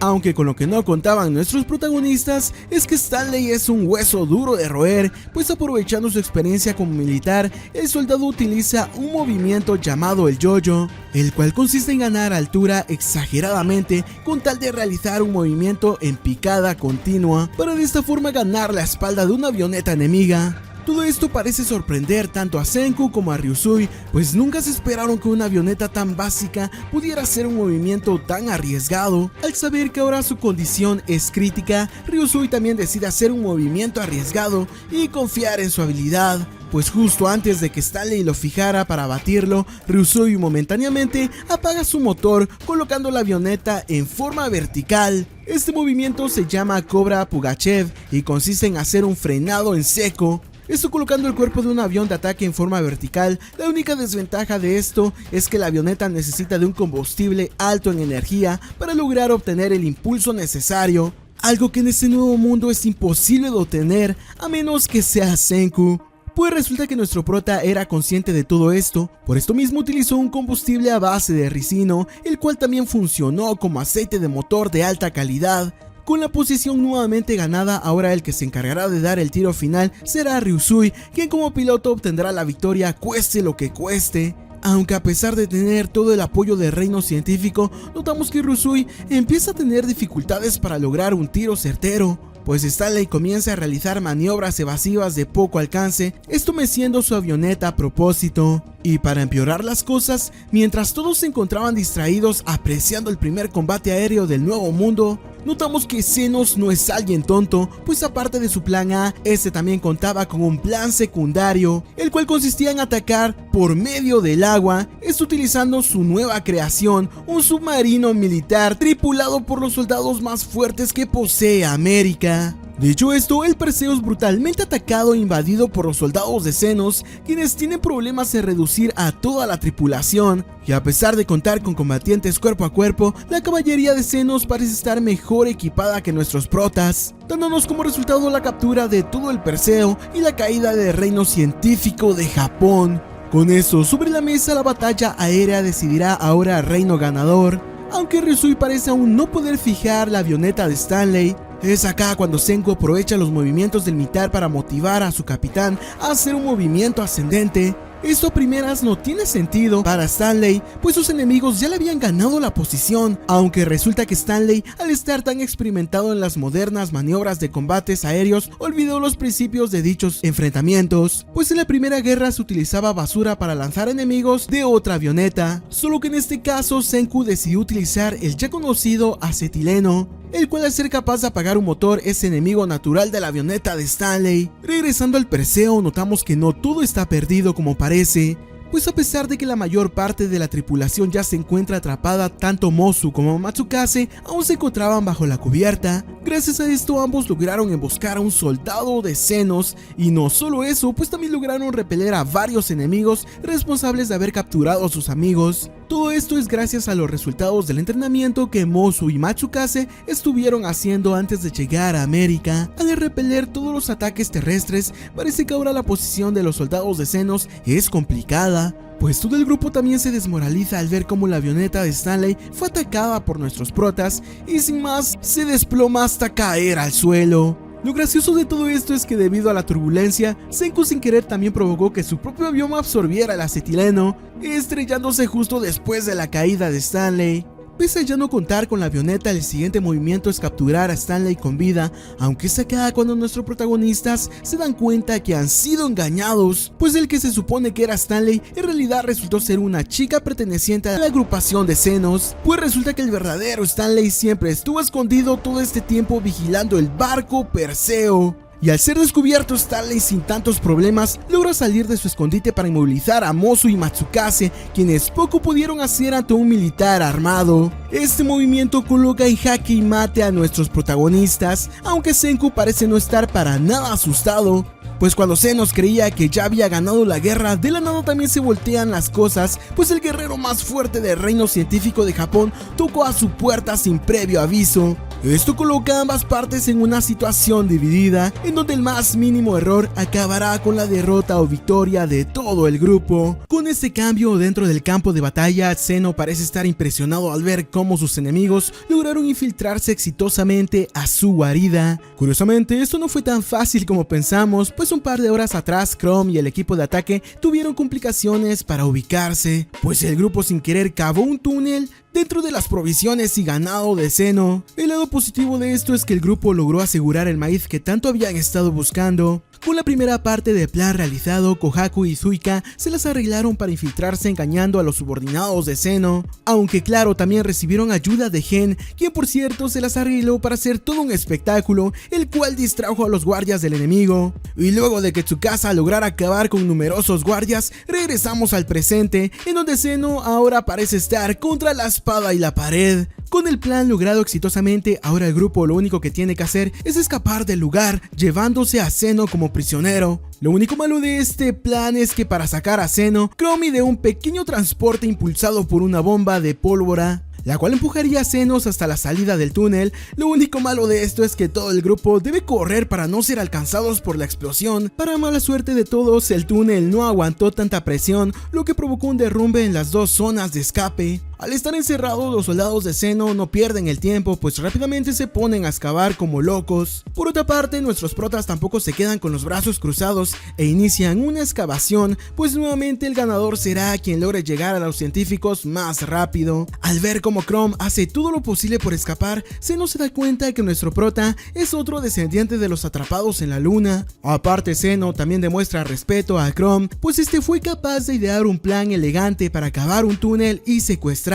Aunque con lo que no contaban nuestros protagonistas es que Stanley es un hueso duro de roer, pues aprovechando su experiencia como militar, el soldado utiliza un movimiento llamado el yo-yo, el cual consiste en ganar altura exageradamente con tal de realizar un movimiento en picada continua para de esta forma ganar la espalda de una avioneta enemiga. Todo esto parece sorprender tanto a Senku como a Ryusui, pues nunca se esperaron que una avioneta tan básica pudiera hacer un movimiento tan arriesgado. Al saber que ahora su condición es crítica, Ryusui también decide hacer un movimiento arriesgado y confiar en su habilidad, pues justo antes de que Stanley lo fijara para abatirlo, Ryusui momentáneamente apaga su motor colocando la avioneta en forma vertical. Este movimiento se llama Cobra Pugachev y consiste en hacer un frenado en seco. Esto colocando el cuerpo de un avión de ataque en forma vertical. La única desventaja de esto es que la avioneta necesita de un combustible alto en energía para lograr obtener el impulso necesario, algo que en este nuevo mundo es imposible de obtener a menos que sea Senku. Pues resulta que nuestro prota era consciente de todo esto, por esto mismo utilizó un combustible a base de ricino, el cual también funcionó como aceite de motor de alta calidad. Con la posición nuevamente ganada, ahora el que se encargará de dar el tiro final será Ryusui, quien como piloto obtendrá la victoria cueste lo que cueste. Aunque a pesar de tener todo el apoyo del reino científico, notamos que Ryusui empieza a tener dificultades para lograr un tiro certero, pues Stanley comienza a realizar maniobras evasivas de poco alcance, esto meciendo su avioneta a propósito. Y para empeorar las cosas, mientras todos se encontraban distraídos apreciando el primer combate aéreo del nuevo mundo, notamos que Zenos no es alguien tonto, pues aparte de su plan A, este también contaba con un plan secundario, el cual consistía en atacar por medio del agua, esto utilizando su nueva creación, un submarino militar tripulado por los soldados más fuertes que posee América. Dicho esto, el Perseo es brutalmente atacado e invadido por los soldados de Zenos, quienes tienen problemas en reducir a toda la tripulación, y a pesar de contar con combatientes cuerpo a cuerpo, la caballería de Zenos parece estar mejor equipada que nuestros protas, dándonos como resultado la captura de todo el Perseo y la caída del reino científico de Japón. Con eso sobre la mesa, la batalla aérea decidirá ahora al reino ganador, aunque Ryusui parece aún no poder fijar la avioneta de Stanley. Es acá cuando Senku aprovecha los movimientos del militar para motivar a su capitán a hacer un movimiento ascendente. Esto a primeras no tiene sentido para Stanley, pues sus enemigos ya le habían ganado la posición, aunque resulta que Stanley, al estar tan experimentado en las modernas maniobras de combates aéreos, olvidó los principios de dichos enfrentamientos, pues en la Primera Guerra se utilizaba basura para lanzar enemigos de otra avioneta, solo que en este caso Senku decidió utilizar el ya conocido acetileno, el cual al ser capaz de apagar un motor es enemigo natural de la avioneta de Stanley. Regresando al Perseo, notamos que no todo está perdido como parece, pues a pesar de que la mayor parte de la tripulación ya se encuentra atrapada, tanto Mozu como Matsukase aún se encontraban bajo la cubierta. Gracias a esto ambos lograron emboscar a un soldado de Zenos, y no solo eso, pues también lograron repeler a varios enemigos responsables de haber capturado a sus amigos. Todo esto es gracias a los resultados del entrenamiento que Mozu y Matsukase estuvieron haciendo antes de llegar a América. Al repeler todos los ataques terrestres, parece que ahora la posición de los soldados de Zenos es complicada, pues todo el grupo también se desmoraliza al ver cómo la avioneta de Stanley fue atacada por nuestros protas y sin más se desploma hasta caer al suelo. Lo gracioso de todo esto es que debido a la turbulencia, Senku sin querer también provocó que su propio avión absorbiera el acetileno, estrellándose justo después de la caída de Stanley. Pese a ya no contar con la avioneta, el siguiente movimiento es capturar a Stanley con vida, aunque se acaba cuando nuestros protagonistas se dan cuenta que han sido engañados, pues el que se supone que era Stanley en realidad resultó ser una chica perteneciente a la agrupación de Zenos, pues resulta que el verdadero Stanley siempre estuvo escondido todo este tiempo vigilando el barco Perseo. Y al ser descubierto, Stanley sin tantos problemas logra salir de su escondite para inmovilizar a Mozu y Matsukase, quienes poco pudieron hacer ante un militar armado. Este movimiento coloca en jaque y mate a nuestros protagonistas, aunque Senku parece no estar para nada asustado, pues cuando Zenos creía que ya había ganado la guerra, de la nada también se voltean las cosas, pues el guerrero más fuerte del reino científico de Japón tocó a su puerta sin previo aviso. Esto coloca a ambas partes en una situación dividida, en donde el más mínimo error acabará con la derrota o victoria de todo el grupo. Con este cambio dentro del campo de batalla, Zeno parece estar impresionado al ver cómo sus enemigos lograron infiltrarse exitosamente a su guarida. Curiosamente, esto no fue tan fácil como pensamos, pues un par de horas atrás Chrome y el equipo de ataque tuvieron complicaciones para ubicarse, pues el grupo sin querer cavó un túnel dentro de las provisiones y ganado de Zeno. El lado positivo de esto es que el grupo logró asegurar el maíz que tanto habían estado buscando. Con la primera parte del plan realizado, Kohaku y Suika se las arreglaron para infiltrarse engañando a los subordinados de Zeno, aunque claro también recibieron ayuda de Gen, quien por cierto se las arregló para hacer todo un espectáculo, el cual distrajo a los guardias del enemigo. Y luego de que Tsukasa lograra acabar con numerosos guardias, regresamos al presente, en donde Zeno ahora parece estar contra la espada y la pared. Con el plan logrado exitosamente, ahora el grupo lo único que tiene que hacer es escapar del lugar, llevándose a Zeno como prisionero. Lo único malo de este plan es que para sacar a Zeno, Chrome ideó un pequeño transporte impulsado por una bomba de pólvora, la cual empujaría a Zenos hasta la salida del túnel. Lo único malo de esto es que todo el grupo debe correr para no ser alcanzados por la explosión. Para mala suerte de todos, el túnel no aguantó tanta presión, lo que provocó un derrumbe en las dos zonas de escape. Al estar encerrados, los soldados de Zeno no pierden el tiempo, pues rápidamente se ponen a excavar como locos. Por otra parte, nuestros protas tampoco se quedan con los brazos cruzados e inician una excavación, pues nuevamente el ganador será quien logre llegar a los científicos más rápido. Al ver cómo Chrome hace todo lo posible por escapar, Zeno se da cuenta de que nuestro prota es otro descendiente de los atrapados en la luna. Aparte, Zeno también demuestra respeto a Chrome, pues este fue capaz de idear un plan elegante para cavar un túnel y secuestrarlo.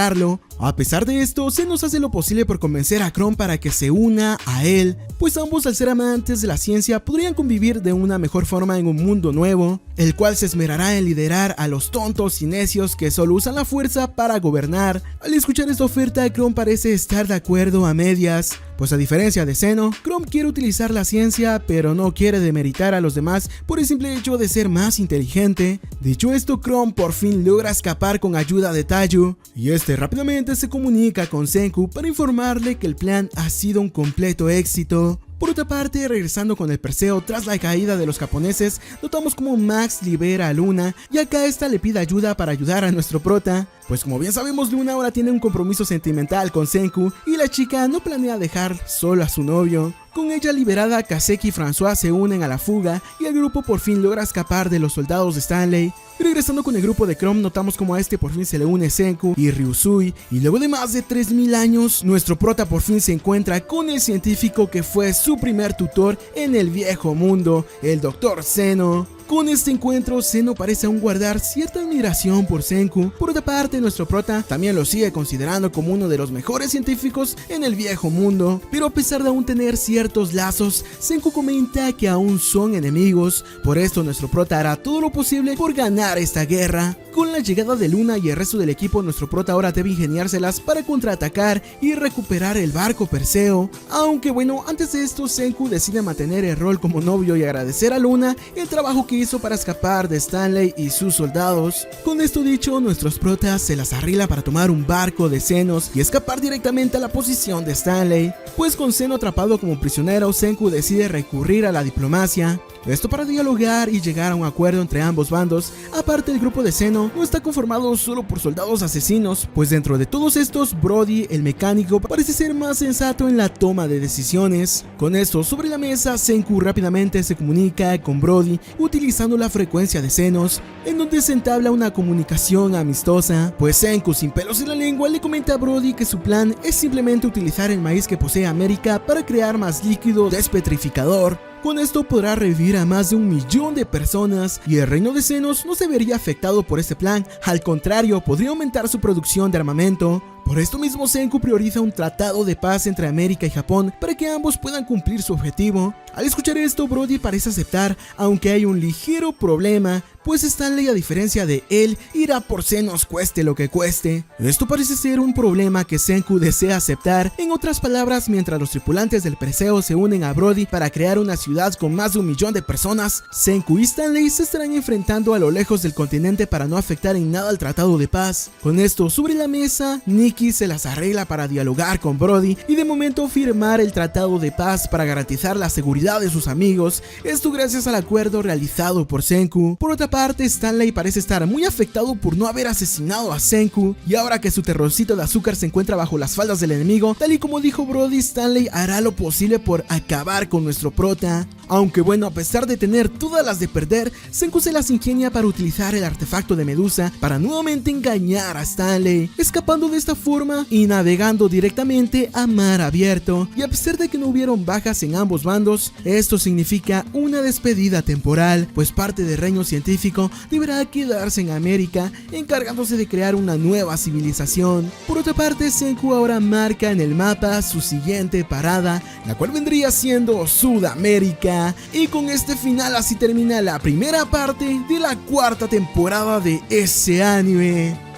A pesar de esto, Zeno hace lo posible por convencer a Chrome para que se una a él, pues ambos al ser amantes de la ciencia podrían convivir de una mejor forma en un mundo nuevo, el cual se esmerará en liderar a los tontos y necios que solo usan la fuerza para gobernar. Al escuchar esta oferta, Chrome parece estar de acuerdo a medias, pues a diferencia de Zeno, Chrome quiere utilizar la ciencia, pero no quiere demeritar a los demás por el simple hecho de ser más inteligente. Dicho esto, Chrome por fin logra escapar con ayuda de Taiyu, y este rápidamente se comunica con Senku para informarle que el plan ha sido un completo éxito. Por otra parte, regresando con el Perseo tras la caída de los japoneses, notamos como Max libera a Luna y acá esta le pide ayuda para ayudar a nuestro prota, pues como bien sabemos, Luna ahora tiene un compromiso sentimental con Senku y la chica no planea dejar solo a su novio. Con ella liberada, Kaseki y François se unen a la fuga y el grupo por fin logra escapar de los soldados de Stanley. Regresando con el grupo de Chrome, notamos como a este por fin se le une Senku y Ryusui, y luego de más de 3000 años, nuestro prota por fin se encuentra con el científico que fue su primer tutor en el viejo mundo, el Dr. Zeno. Con este encuentro, Zeno parece aún guardar cierta admiración por Senku. Por otra parte, nuestro prota también lo sigue considerando como uno de los mejores científicos en el viejo mundo, pero a pesar de aún tener ciertos lazos, Senku comenta que aún son enemigos. Por esto, nuestro prota hará todo lo posible por ganar esta guerra. Con la llegada de Luna y el resto del equipo, nuestro prota ahora debe ingeniárselas para contraatacar y recuperar el barco Perseo. Aunque bueno, antes de esto, Senku decide mantener el rol como novio y agradecer a Luna el trabajo que movedizo para escapar de Stanley y sus soldados. Con esto dicho, nuestros protas se las arreglan para tomar un barco de Zenos y escapar directamente a la posición de Stanley, pues con Zeno atrapado como prisionero, Senku decide recurrir a la diplomacia. Esto para dialogar y llegar a un acuerdo entre ambos bandos. Aparte, el grupo de Zeno no está conformado solo por soldados asesinos, pues dentro de todos estos, Brody, el mecánico, parece ser más sensato en la toma de decisiones. Con esto sobre la mesa, Senku rápidamente se comunica con Brody utilizando la frecuencia de Zenos, en donde se entabla una comunicación amistosa, pues Senku, sin pelos en la lengua, le comenta a Brody que su plan es simplemente utilizar el maíz que posee América para crear más líquido despetrificador. Con esto podrá revivir a más de 1 millón de personas y el reino de Zenos no se vería afectado por este plan, al contrario, podría aumentar su producción de armamento. Por esto mismo, Senku prioriza un tratado de paz entre América y Japón para que ambos puedan cumplir su objetivo. Al escuchar esto, Brody parece aceptar, aunque hay un ligero problema, pues Stanley, a diferencia de él, irá por Zenos cueste lo que cueste. Esto parece ser un problema que Senku desea aceptar. En otras palabras, mientras los tripulantes del Perseo se unen a Brody para crear una ciudad con más de 1 millón de personas, Senku y Stanley se estarán enfrentando a lo lejos del continente para no afectar en nada al tratado de paz. Con esto sobre la mesa, Nikki se las arregla para dialogar con Brody y de momento firmar el tratado de paz para garantizar la seguridad de sus amigos, esto gracias al acuerdo realizado por Senku. Por otra parte, Stanley parece estar muy afectado por no haber asesinado a Senku, y ahora que su terrorcito de azúcar se encuentra bajo las faldas del enemigo, tal y como dijo Brody, Stanley hará lo posible por acabar con nuestro prota. Aunque bueno, a pesar de tener todas las de perder, Senku se las ingenia para utilizar el artefacto de Medusa para nuevamente engañar a Stanley, escapando de esta forma y navegando directamente a mar abierto. Y a pesar de que no hubieron bajas en ambos bandos, esto significa una despedida temporal, pues parte del reino científico deberá quedarse en América, encargándose de crear una nueva civilización. Por otra parte, Senku ahora marca en el mapa su siguiente parada, la cual vendría siendo Sudamérica. Y con este final así termina la primera parte de la 4ª temporada de ese anime.